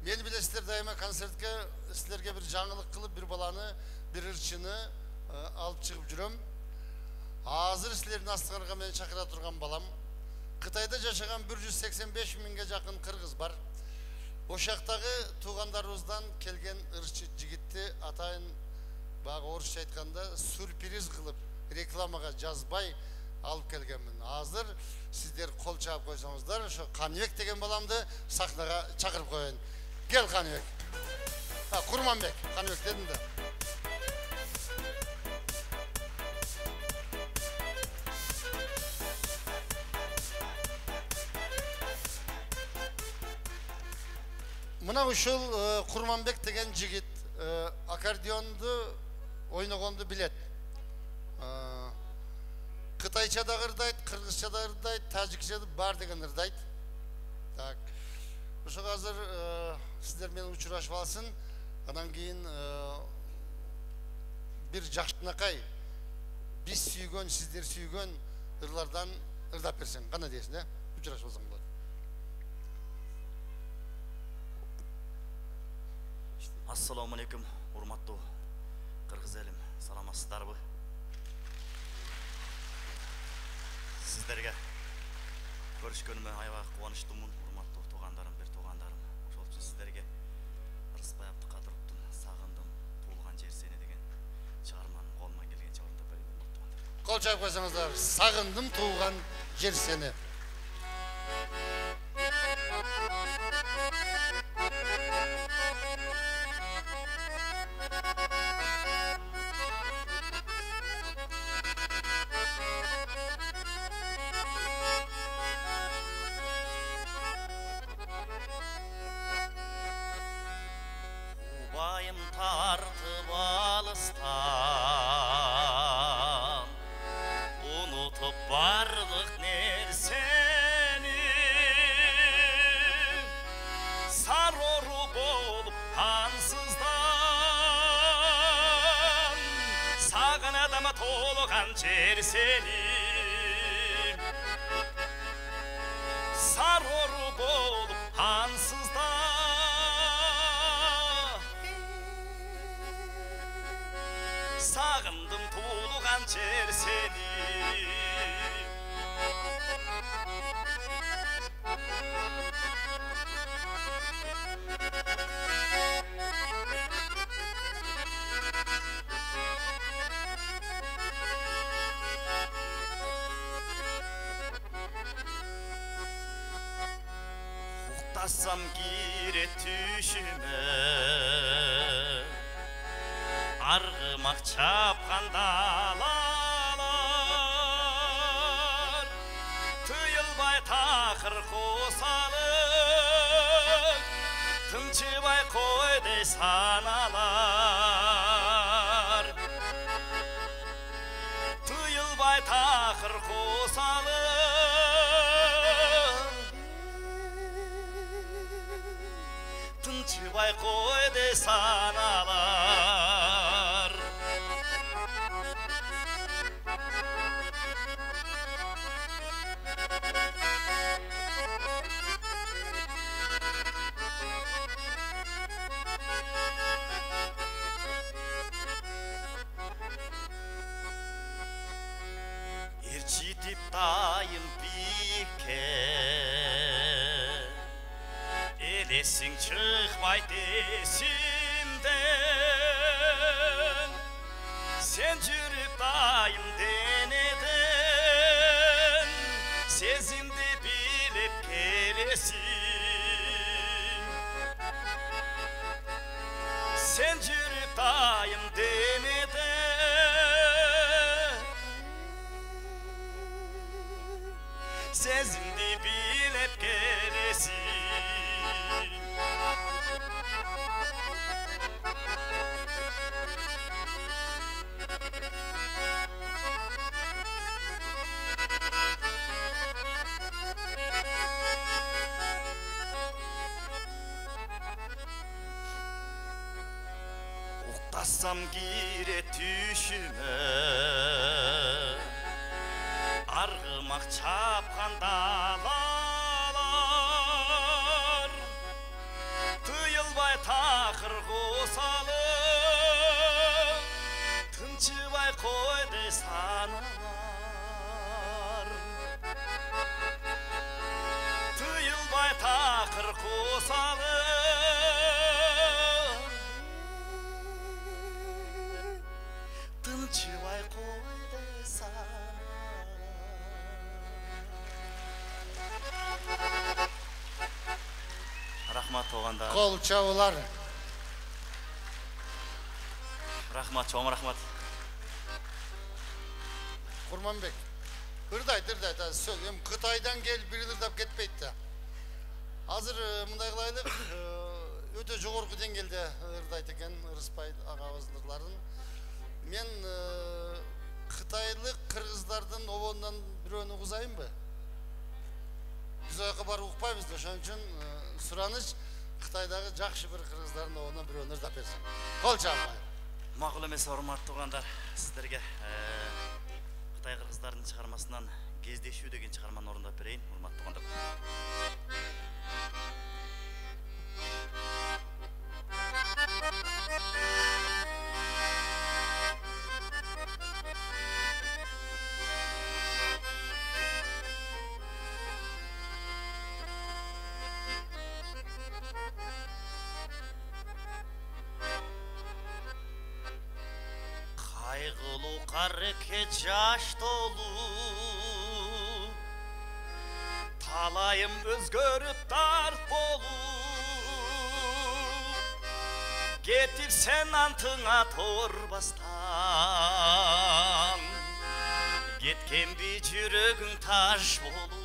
Мени билесиздер, дайыма концертке силерге бир жаңылык кылып, бир баланы, бир ырчыны алып чыгып жүрөм. Азыр силердин астыңарга мени чакыра турган балам. Кытайда жашаган 185 000ге жакын кыргыз бар. Ошақтағы туғандарымыздан келген ырчы жигитти атайын бағы орысша айтканда сюрприз кылып рекламаға жазбай алып келгенмин. Азыр сиздер кол чаап койсоңуздар, ошо Каныбек деген баламды сахнага чакырып коеюн. Кел Каныбек. Курманбек, Каныбек дедим да. Мына ушул Курманбек деген жигит аккордеонду ойногонду билет. Кытайча да ырдайт, кыргызча да ырдайт, тажикча да бар деген ырдайт. Так. Ошо азыр сиздер менен учурашып алсын. Анан кийин бир жакшынакай биз сүйгөн, сиздер сүйгөн ырлардан ырдап берсең. Кандай дейсиң, э? Учурашып алсаң болот. Assalomu alaykum, hurmatli qirg'iz elim, salomatsizlarmi? Sizlarga ko'rishganimga ayva quvonchliman, hurmatli tug'anlarim, bir tug'anlarim. O'sha uchun sizlarga Irisbayevni qadiribdim, sog'indim, tug'ilgan jer seni degan chiqarmani qo'ldan kelgancha o'rnab beraman, tug'anlar. Qo'l chayib qo'ysangizlar, sog'indim tug'ilgan jer seni. Bayım tartıp alıstan, unutup bardık nerseni. Sarorub olup ansızdan, sağın adama toluğan cer seni. Sarorub olup ansızdan, sağındım tuğluğan cer seni. Uqtasam gire tüşüme, argımak çapkan dağlar, tıyılbay takır kosalık, tımçıbay koyde sanalar. Tıyılbay takır kosalık, tımçıbay koyde sanalar. Erçitip dayım bike, elesin çıkmay desimden. Sen jürüp dayım deneden, sezimdi bilip gelesin. Sen jürüp dayım deneden, sezimdi bilip gelesin. Uqtasam gire tüşüme, argımak çapkan dağlar, tıyılbay takır kosalık, tınçıbay koyde sanalar. Tıyılbay takır kosalık, tınçıbay koyde sanalar. Rahmat oğanda. Qol çabılar. Rahmat, çoğum rahmat. Kurmanbek. Ырдайт. Кытайдан келип бир ырдап кетпейт да. Азыр мындай кылайлык, өтө жогорку деңгээлде ырдайт экен Ырысбай агабыздын ырларын. мен қытайлық қырғыздардың обондан біреуін ұғызайын ба? Біз ойқа бар ұқпаймыз да, шон үшін сұраныш Қытайдағы жақшы бір қырғыздардың обондан біреуін ырдап берсін. Қол чаппай. Мақұл емес, урматтуу туғандар, сіздерге Қытай қырғыздардың шығармасынан кездесу деген шығарманы орындап берейін, урматтуу туғандар. Қайғылы қарекет жаш толу, талайым өзгөріп тарт болу, кетіп сен антыңа торбастан, кеткен бе жүрегің таш болу.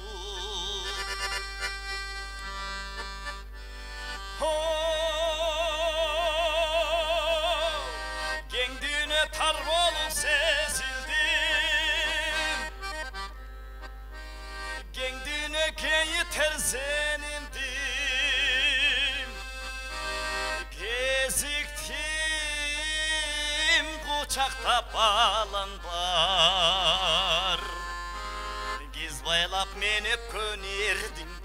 Кеңдүнө тар болуп сезилдим, кеңдүнө кейитер сениндим, кезиктим кучакта балаң бар, киз байлап мени көнердиңди.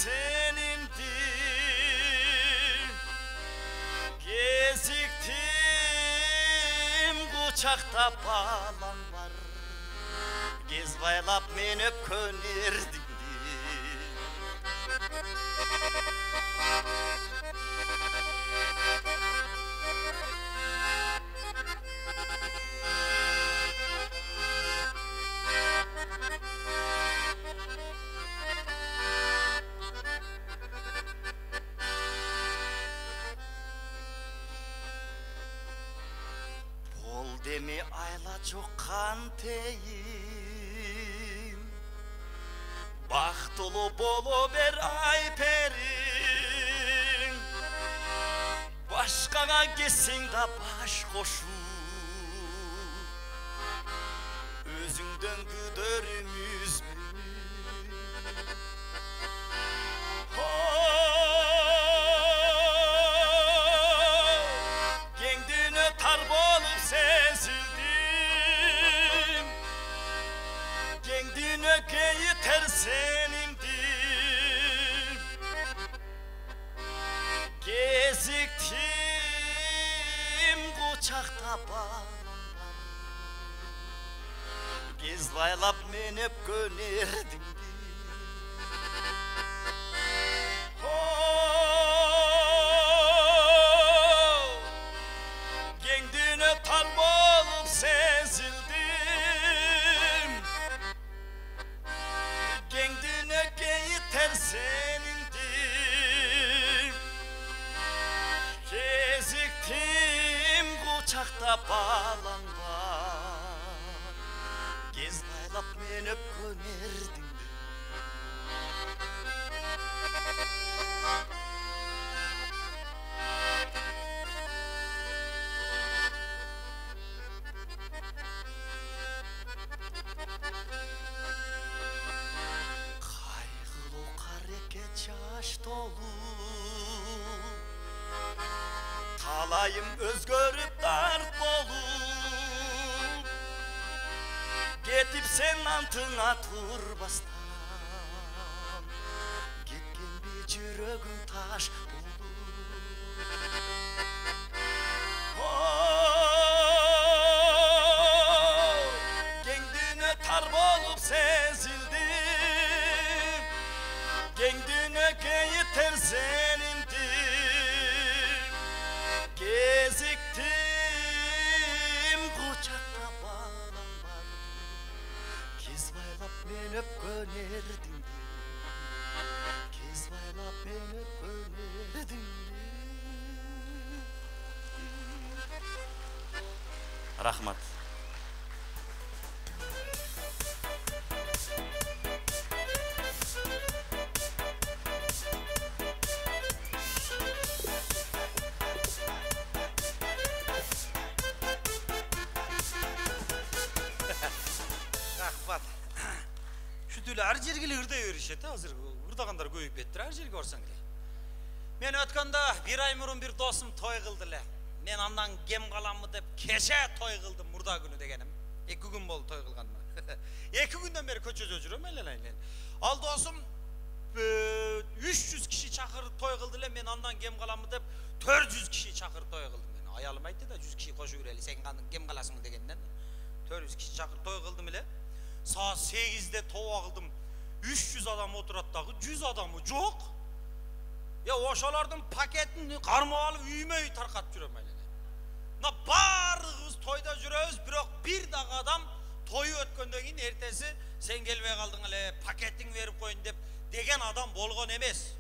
Senindim, geziktim, kucakta balam var, gez baylap meni könerdin. Demi ayla çokan teyim, bahtulu bolu ber ay perim, başkaga gitsin da baş koşu, özünden güdörümüz mü? Kendine tar bolup sezildim, kendine keyiter senimdim, geziktim kucakta bağlanlar, gez baylap meni könerdin. Kendine tar bolup sezildim, kendine keyiter senindim, geziktim kucakta bağlan var, gez baylap meni könerdin. Kaygılı hareket yaş dolu, talayım özgörüp dert bolup, getip sen antına turbastan, gitken bir yüreğim taş bolup. Kendine tar bolup sezildim, kendine keyiter senindim, geziktim kucakta bağlan var, kez baylap meni könerdin, kez baylap meni könerdin. Рахмат. Рахмат. Şu tüyle her жерге ырдай беришет, азыр ырдагандар көбөйүп кетти, her жерге барсаң эле. Мен өткөндө бир ай мурун бир досум той кылды эле. Мен андан кем каламмы деп кеше той кылдым, мурда күнү дегеним. 2 күн болду той кылганыма. 2 күндөн бери көчөдө жүрөм эле. Ал досум 300 киши чакырып той кылды эле, мен андан кем каламмы деп 400 киши чакырып той кылдым. Мен аялым айтты да 100 киши кошуп жүрели, сен кем каласың дегенден. 400 киши чакырып той кылдым эле. Saat 8'de tova kıldım. 300 adam oturat dagı, 100 adamı yok. Ya oşalardan paketini karma alıp üymeyi tarkat жүрөм эле. Na barığız toyda жүрөбүz, бирок bir dagı adam toyu ötkөндөн кийин эртеси sen келбей калдың эле, пакетиң берип коюн деп деген адам болгон эмес.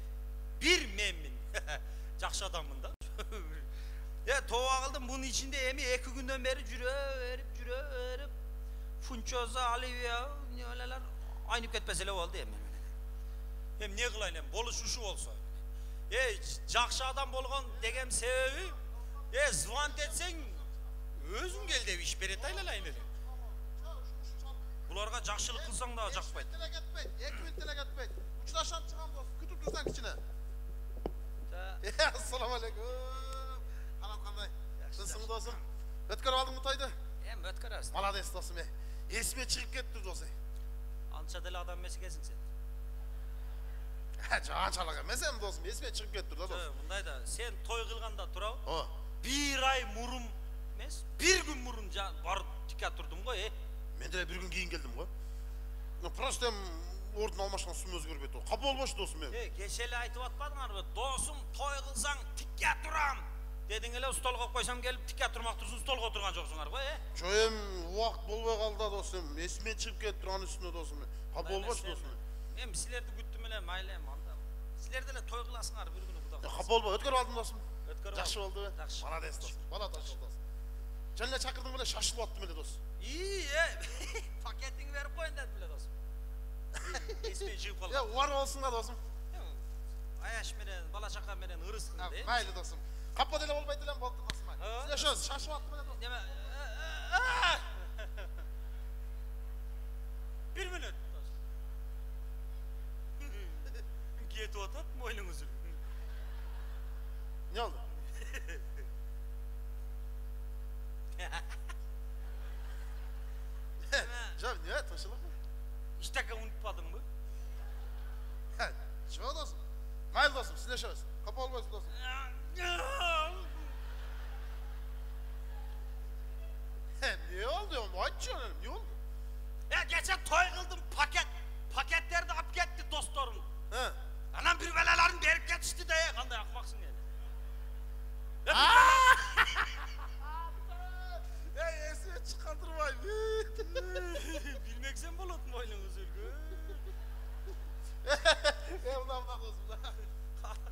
Bir менмин. Жакшы адаммын да. Ya tova kıldım, bunun içinde emi 2 günden beri жүрөп. Funçoza, Alivia, neler aynı ketmesele oldu ya men. Hem ne kılayın hem boluşuşu olsa. Jakşı adam bolgan degem sebebi, zvant etsen özün gel dep iş beret aylalayın dedi. Bularga jakşılık kılsaң da jakpayt. Telek etmeyin, 2 min telek etmeyin. Uçlaşan çıkan dost, kütüp dursan içine. Assalamu alaikum. Anam kanday. Nasılsın dostum? Ötkör aldın mı toydu? Hem ötkör aslında. Malades dostum. Esime çıkıp kettir dostum. Ança deli adam mesikesin sen. Can çalak emesem dostum, esime çıkıp kettir dostum. Bunday da sen toy kılganda turav. O. 1 ay murun mes, 1 gün murun barıp tikat turdum koy. Men de bir gün keyin geldim koy. Просто ордун алмашкан сум өзгөрүп кетти. Капа болбошу досум мен. Кешеле айтып атпадыңарбы? Досум той кылсаң тикке турам. Dedin ele stolga koysam gelip tikke turmak dursun, stolga oturgan joksuңар го, Çoyum vakt bolbay kaldı dostum. Esime çıkıp kettir anın üstüne dostum. Kapa olboş dostum. Hem silerdi güttüm ele, mayle anda. Silerdi ele toy kılasыңар bir günü buda. Kapa olboy, ötkör aldım dostum. Ötkör Jakşı oldu. Malades dostum. Bana taş oldu. Canına çakırdım bile şaşılıp attım ele dostum. İyi, paketini verip koyun dedim bile dostum. Esime çıkıp kaldı. Ya var olsun da dostum. Ayaş menen, bala şaka menen ırıskın değil. Maylı dostum. Kapa dele olmayı dilen boldu dostum. Yaşıyoruz, şaşılıp attım ele dostum. Deme, 1 minut dostum. Giyeti otat, moynunuzu. Ne oldu? Canım niye taşılık mı? İşte unutmadın mı? Şu dostum. Maylı dostum, siz yaşıyoruz. Kapa olmayız dostum. Ne oldu ya? Açıyorsun ne oldu? Ya geçen toy kıldım paketleri de ap gitti dostlarım. He. Anam bir velelerin berip geçişti de ya. Kanday akmaksın yani. Ya esime çıkardırmayın. Bilmeksen bolotun oynanız ülgü. Bundan dostum.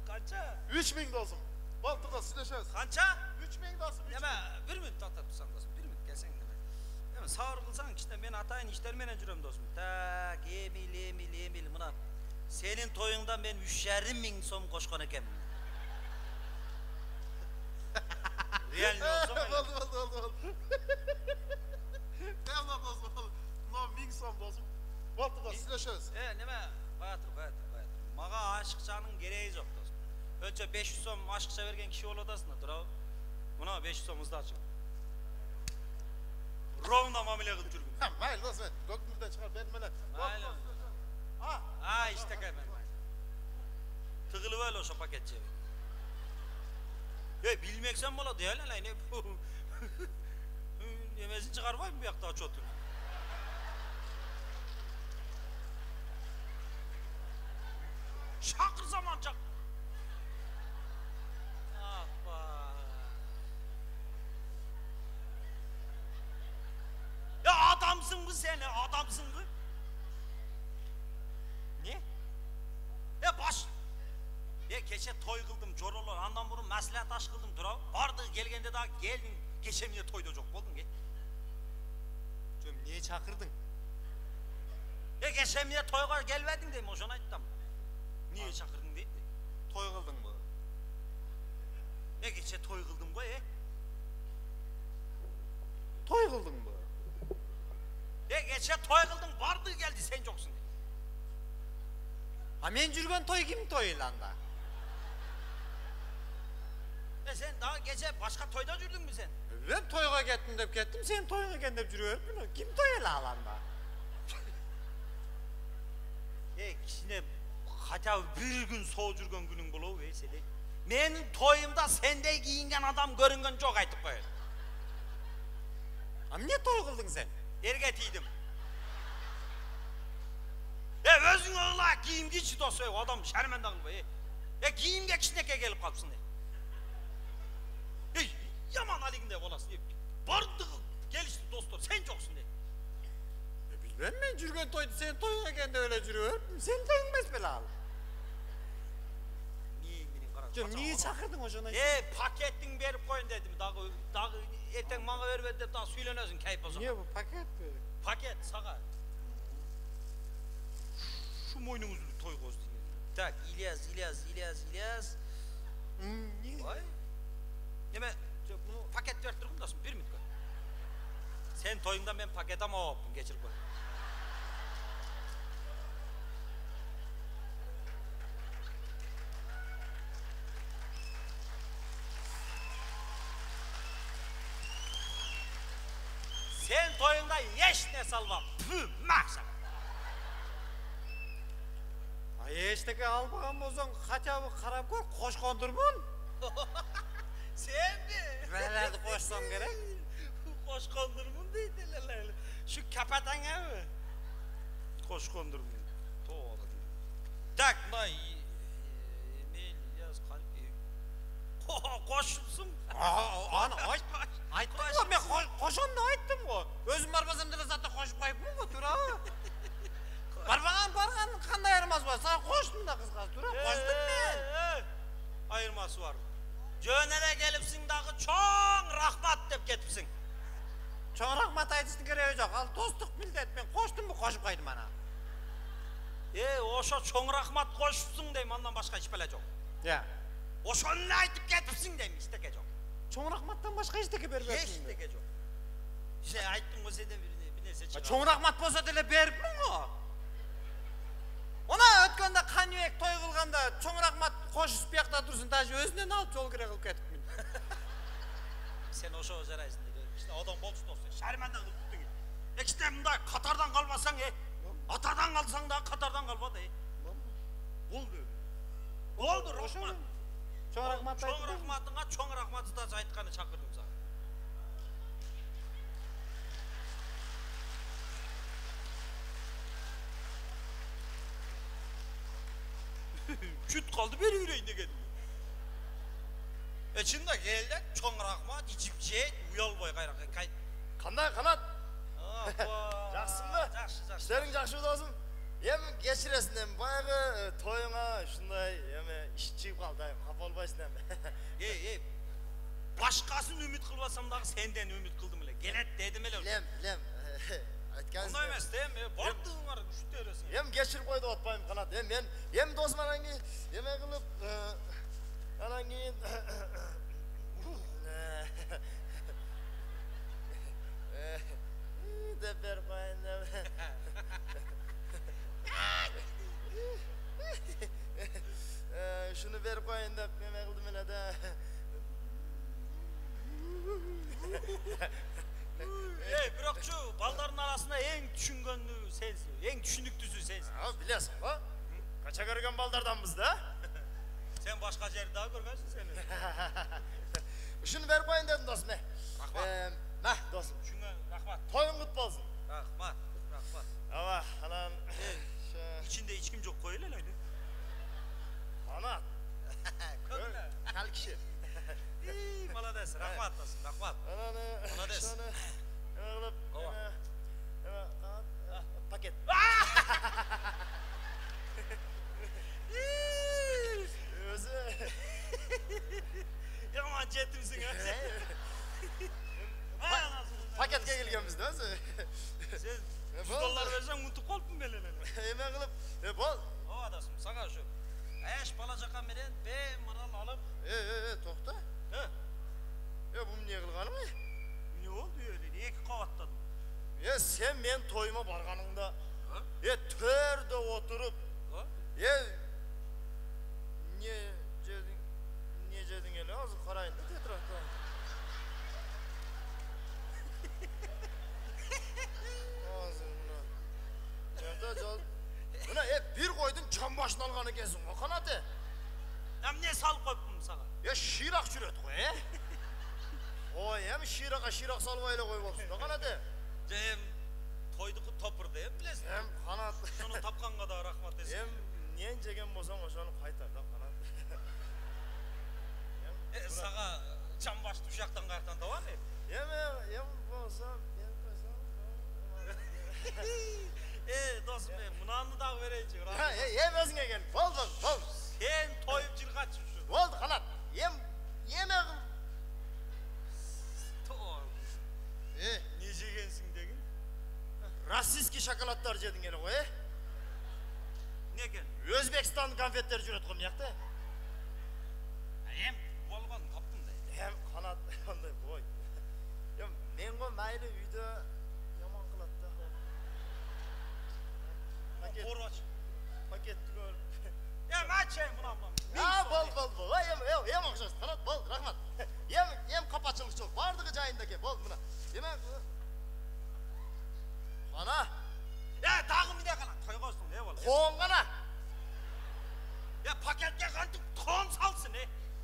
Kança? 3000 dostum. Baltırda sileşeriz. Kança? 3000 dostum. 3000. Deme 1 minut atar tutsan dostum. 1 minut gelsen deme. Deme sağır kılsan işte ben atayın işlermene жүрөм dostum. Tak emil. Mına senin toyundan ben 3.500 som koşkan ekemim. Real ne olsa mı? Oldu. Tamam dostum. No 1000 som dostum. Baltırda sileşeriz. Neme? Bayatır. Mağa aşıkçanın gereği yok dostum. Önce 500 som aşıkça vergen kişi ol odasında dur abi. Buna 500 som hızlı açın. Rovna mamile kıl türgün. Maylı dostum. Gökmürden çıkar vermeler. Maylı. Ha işte gelmem. Tıkılı böyle olsa paketçi. Ya bilmeksen bana değil lan ne bu. Yemezin çıkarmayın mı bu yakta aç otur. Şakır zaman çak. Ya adamsın mı sen? Adamsın mı? Ne? Ya baş. Ya keçe toy kıldım jorolor. Andan burun maslahat aş kıldım dura. Vardı gelgende daha geldin. Geçemeye toyda çok boldun ki. Niye çakırdın? Geçen niye toyga gelmedin deyim, oşana ayttam. Niye çakırdın deydi. Toy kıldın mı? Geçe toy kıldım koy Toy kıldın mı? Geçe toy kıldın, vardı geldi, sen yoksun. Ha men жүрген toy kim toyu lan da? Sen daha gece başka toyda yürüdün mü sen? Ben toyga kettim dep kettim, sen toyuna kendip жүрüyorsun. Kim toyu la lan da? Kişine hatta bir gün soğuk жүрген günün bulup seni. Menin toyumda sende giyingen adam görüngen çok aytıp koyun. Ha niye toy kıldın sen? Ergetiydim. Özün oğla giyim geçti o söyle, adam şermenden koy. Giyimge kişineke gelip kalpsın. Yaman aliginde olasın. Bardı gelişti dostlar, sen yoksun. Bilmem men жүрген toydu, sen toyuna kendi öyle жүрüyor. Sen toyun mes belal. Niye çakırdın oşana? Pakettin verip koyun dedim. Dağı erten bana vermedi de daha söylenezin kayıp o zaman. Niye bu paket mi? Paket sağa. Şu moynunuzu toy kozdun. Tak İlyas. Niye? Vay. Yeme bunu paket verttirdim dasın bir müddet. Sen toyundan ben paket ama hopum geçirip koy. Sen toyunda yeş ne salva. Püh mahşer. Ay eşteki albagan bolsang kaçabı karap koy, koş kondurmun. Sen mi? Nelerdi koşsam gerek? Koş kondurmun deydiler. Şu kapatan mı? Koş kondurmun. Doğru. Tak nay. Yaz kalbi. Koşsun. Ana ayttım mı? Ben koşan da ayttım mı? Özüm barbasam dile zaten koşup koyup mu tura? Barbagan kanday ayırmaz var. Sana koştum da kızgaz tura. Koştum ben. Ayırması var. Jönere gelipsin dağı çoğun rahmat dep ketipsin. Çoğun rahmat aytısın gereği yok. Al dostluk millet, ben koştum mu koşup koydum ana. Oşo çoğun rahmat koşsun deyim, ondan başka hiç bile yok. Ya. Oşonunu aytıp ketipsin deyim, isteke yok. Çoğun rahmattan başka isteki berip Hiç etsin. isteke yok. İşte ayttın o senden bir nerse çıkar. Çoğun rahmat bolsa dile berip mi o? Ona ötkende kanyek toy kılganda çoğun rahmat koşup biyakta dursun, taşı özünden alıp yol kire kılıp ketip min. Sen oşo özeraysın dedi. İşte adam bolsun olsun. Şermenden kılıp tuttun. İşte bunda Katar'dan kalmasan Atadan kalsan da Katar'dan kalmadı. Oldu. Oldu rahmat. Çoğun rahmat Çoğun aytı. rahmatına çoğun rahmatı da aytkanı çakırdım sana. Küt kaldı beri yüreğinde geldi. Çında geldik çoğun rahmat içip şey uyal boy kayrak kay. Kanday kanat. Жақсыңбы? Жақсы. İşlerin жақсы olsun. Geçiresin hem bayağı toyuna şunday iş çıkıp kaldı. Kapı olmaysın hem. Başkasını ümit kılmasam da senden ümit kıldım bile. Gelet dedim hele. Bilem. Ondan emez değil mi? Vardığın var, şu teresin. Hem geçirip koydu otpayım kanat. Hem dostum anangi yemek kılıp anangi Deber koyun şunu ver koyun da yemek kıldım hele de. Bırak şu balların arasında en düşüngönlü sensin, en düşünüklüsü sensin. Ha bilesin ha? Kaça görgen baldardanmız da? Sen başka yeri daha görmezsin seni. Şunu ver koyun dedim dostum. Rahmat. Dostum. Şuna rahmat. Toyun kutlu olsun. Rahmat. Ama anan İçinde içkim çok koyun öyle. Ana. Kökle. Kal kişi. Malades, rahmat olsun, rahmat. Ananı. Malades. Şunu. Alıp. Kova. Paket. Özü. Yaman cetimsin ha. Paketke gelgenmizde özü. Sen E, 100 boldu. dollar versen unutup kalıptın ben ele. Эме кылып, бол. O adasım, sana şu. Eş balacakka menen bemalal alıp. Токта. He? Bu эмне кылганың? Ne oldu öyle? İki kavatladım. Sen men toyuma barганыңда, төрдө отуруп, Ha? не жедиң эле? Азыр карайын да тетракта. Азыр мына. жол. Мына бир койдун чам башын алганы кезиң го, канаты. Ne salıp koyup sana? Ширак жүрөт го, Ой, ширак салбай эле кой болсун да, канаты. Hem toyduku topurdu hem bilesin. Канат. Şunu tapkanға da rahmat etsin. Нен жеген болсоң ошону кайтар да, канат. Sağa çambaş tuşaktan kartan da var mı? Болсо, Dostum mınanı da vereceğim. өзүңө кел. Болду. Sen toyup cilgat şu. Болду, канат. Еме кыл. Ne jegensin degin? Российский шоколадтар жедиң эле го, Ne gen? Өзбекстан конфеттери жүрөт го мыякта. Hem bolgan kaptın da. Канат, андай бой. Мен го майлы үйдө яман кылат да. Korvaç. Пакеттигөр. Açayım buna. Бол. Акчасы. Канат, бол, рахмат. Капачылык жок. Бардыгы жайында экен. Бол, мына. Ана, Dağım bir de kalan. Toygosun ne var? коон гана. Paketke kantıp ton salsın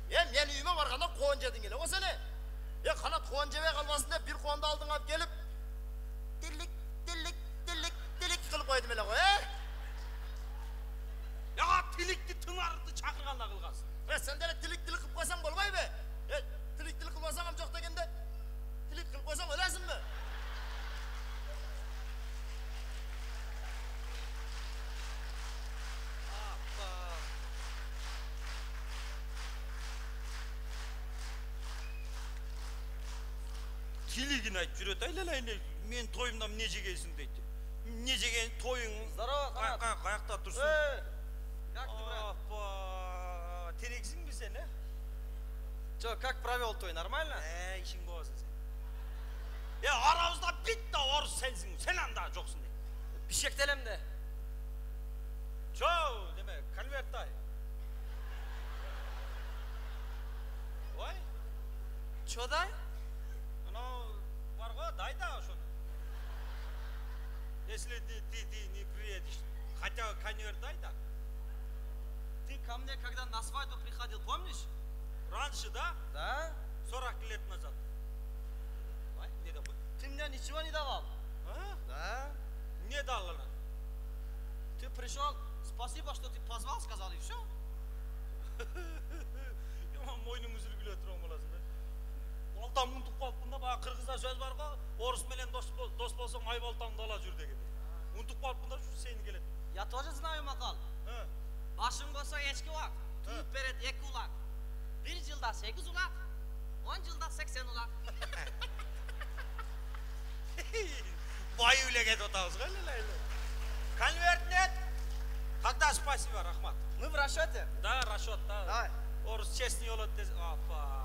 Мен үйүмө барганда коон жедиң эле го сени. Канат коон жебей калбасын деп бир коонду алдыңа алып келип, тилик кылып койдум эле го, Ya tilikti tınardı çakırganla kılgasın. Sen деле тилик кылып койсоң болбойбу? Тилик кылбасаң жок дегенде, тилик кылып койсоң өлөсүңбү? Tiligin ayt жүрөт айлалайын. Мен тойымдан не жегенсің дейді. Не жеген тойың? Здорово, Канат. Қаяқта тұрсың? Как ты, брат? Опа, терексің бі сен, Че, как провел той, нормально? Işin boğazın sen. Aramızda bitti oruz sensin. Sen anda joksun de. Бишектелем де. Çoğu deme, konvert ay. Vay, Че дай? ano var go, day da şunu. Если ты не приедешь, хотя конверт дай да. Ты ко мне когда на свадьбу приходил, помнишь? Раньше, да? Да. 40 лет назад. Vay, ne de bu? Ты мне ничего не давал. Ha? Да. Ne dal lan? Ты пришел, спасибо, что ты позвал, сказал, и все. Yaman moynum üzülü gülü oturan olasın da. Baltam unutup kalıptın bana Kırgızda söz var go, orus menen dost bolsam ay baltamды ала жүр деген. Unutup kalıptın da şu seni geledi. Я тоже знаю макал. Ha. Башың болса ешкі улақ, түйіп берет 2 улақ. 1 жылда 8 улақ, 10 жылда 80 улақ. Bay öyle get otağız gel lan. Конверт нет? Когда спасибо, Рахмат. Мы в расчете. Да, расчет, да. Давай. Orus честный olur dese. Apa.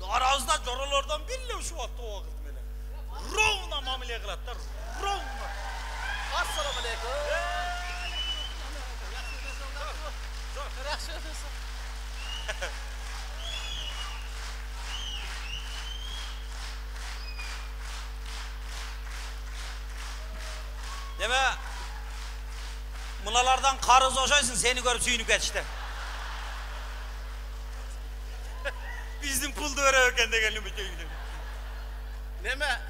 Arazda jorolardan biri şu vaxt o kız mene. Ровно mamile kılatlar. Ровно. Assalamu alaikum. Deme. Mınalardan karız oşaysın seni görüp suyunu geçti. Bizim pul da öğrenirken de gelin bir köyüne. Neme?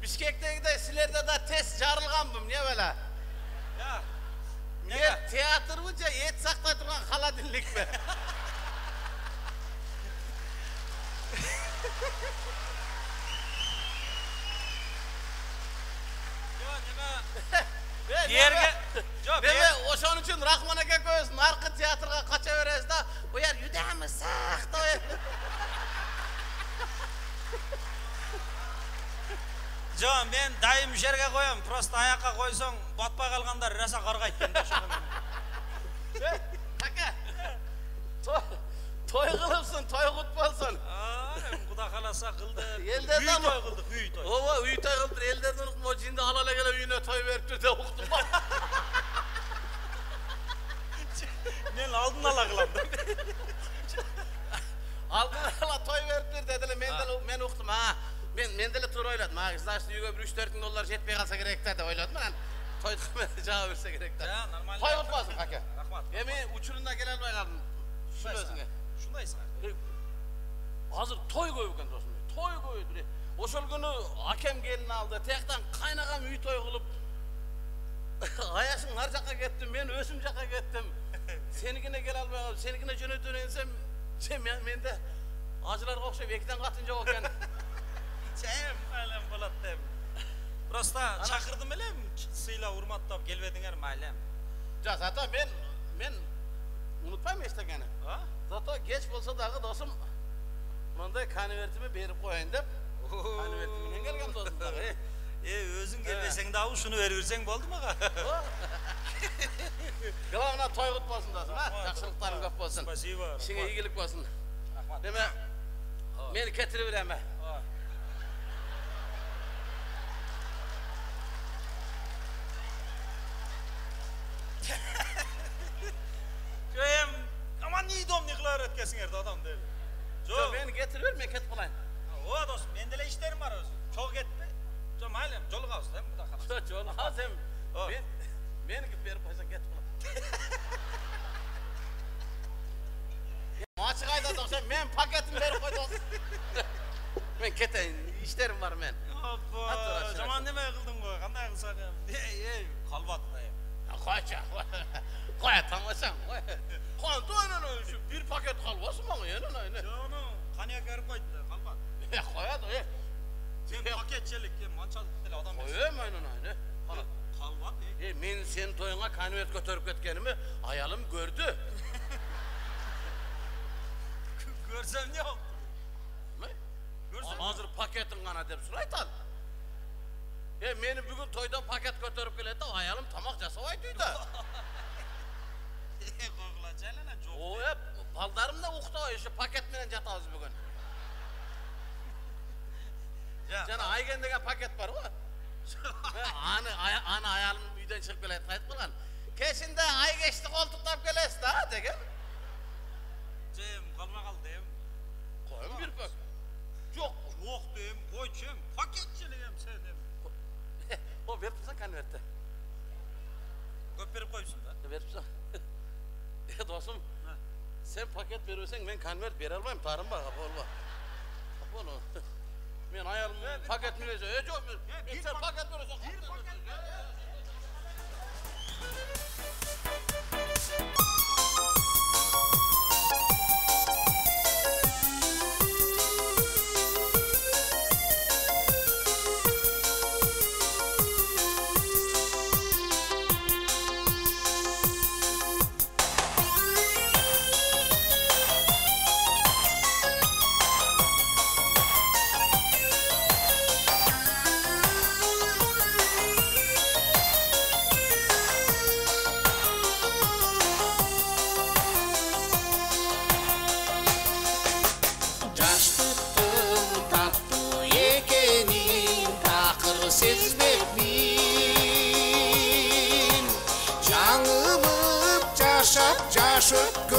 Bişkek'teki silerde de test jarılganbım, ne böyle? Ya. Ne teatr bunca et saktay turgan kala dinlik be. Yerge. Neme, oşon üçün Rahman aka koyuyorsun, arka teatrga kaça veresiz da, bu yer yüdemi sakta. Жоқ, мен дайым жерге қоям. Просто аяққа қойсаң, батпай қалғандар раса қарғайды екен. Ака. Той қылыпсың, той құтпалсың. Құда қаласа қылды. Елдерді Үй той қылдық, үй той. Ова, үй той қылдыр. Елдерді ұқтым, о жинді алала келе үйіне той беріп жүрді, ұқтым ба? Мен алдын ала қылам. Алдын ала той беріп жүрді, деділі, мен ұқтым, мен деле тура ойладым. Значит, үйге бір 3-4 мың доллар жетпей қалса керек та деп ойладым. Мен тойды жауап берсе керек та. Нормально. Той құтпасың, ака. Рахмат. Мен учурунда келе албай қалдым. Шын өзіңе. Шындайсың. Азыр той көп екен досым. Той көйдүр. Ошол күнү акем келин алды. Тияктан кайнагам үй той кылып. Аяшың нар жакка кеттим, мен өзүм жакка кеттим. Senikine келе албай калдым. Senikine жөнөтөн энсем, менде ажыларга окшоп экиден катын жок экен. Чем, мәлем болот деп. Просто чакырдым элем, сыйла урматтап келбедиңер мәлем. Жа, зато мен унутпайм эчтекени. Зато кеч болсо дагы досум мындай конвертими берип коеюн деп. Конверти менен келгем досум дагы. Өзүң келбесең дагы ушуну берип берсең болду мага. Главное той кутпасын досум, жакшылыктарың көп болсун. Спасибо. Ишиңе ийгилик болсун. Деме, мени кетирип берем. Köyem, aman iyi dom ne kılar etkesingerde adam değil. Жоқ, мені кетіріп бер, мен кетіп қалайын. О, дос, менде эле иштерим бар өзү. Чоң кетпе. Жо, майлем, жолугабыз да, мында калабыз. Жоқ, жолугабыз эми. Меники берип койсоң кетип калам. Ачык айтат окшойм, мен пакетин берип койдум. Мен кетейин, иштерим бар мен. Опа, жаман неме кылдың го, кандай кылсак эми. Эй, калбат да эми. Койчу. Кой, тамашаң, кой. Кантойнун ушу бир пакет калбасын мага, эне. Жону, каныya берип койду, калбат. Коят, Сен пакетчелик, манчалык деле адам эмес. Коем айнын. Калбат, Мен сен тоюңа конверт көтөрүп кеткениме аялым көрдү. Көрсөм не болду? Азыр пакетин гана деп сурайт ал. Мени бүгүн тойдон пакет көтөрүп келет да, аялым тамак жасабайт үйдө. Койгула жайлана жок. Ой, балдарым да уктабай, ушу пакет менен жатабыз бүгүн. Жана Айген деген пакет бар го. Аны аялым үйдөн чыгып келет айтып калган. Кешинде Айгешти колтуктап келесиз да деген. Жем калма калды эми. Коем бир пак. Жок дейм, койчум, пакетчилигим сен эми. О, берип турсаң конвертти. Көп берип коюпсуң да. Берип турсаң. Досум, сен пакет бербесең мен конверт бере албайм, тарынба, болбо. Боло. Мен аялым пакет берсе, жок, мен сен пакет берсең. Yaşıp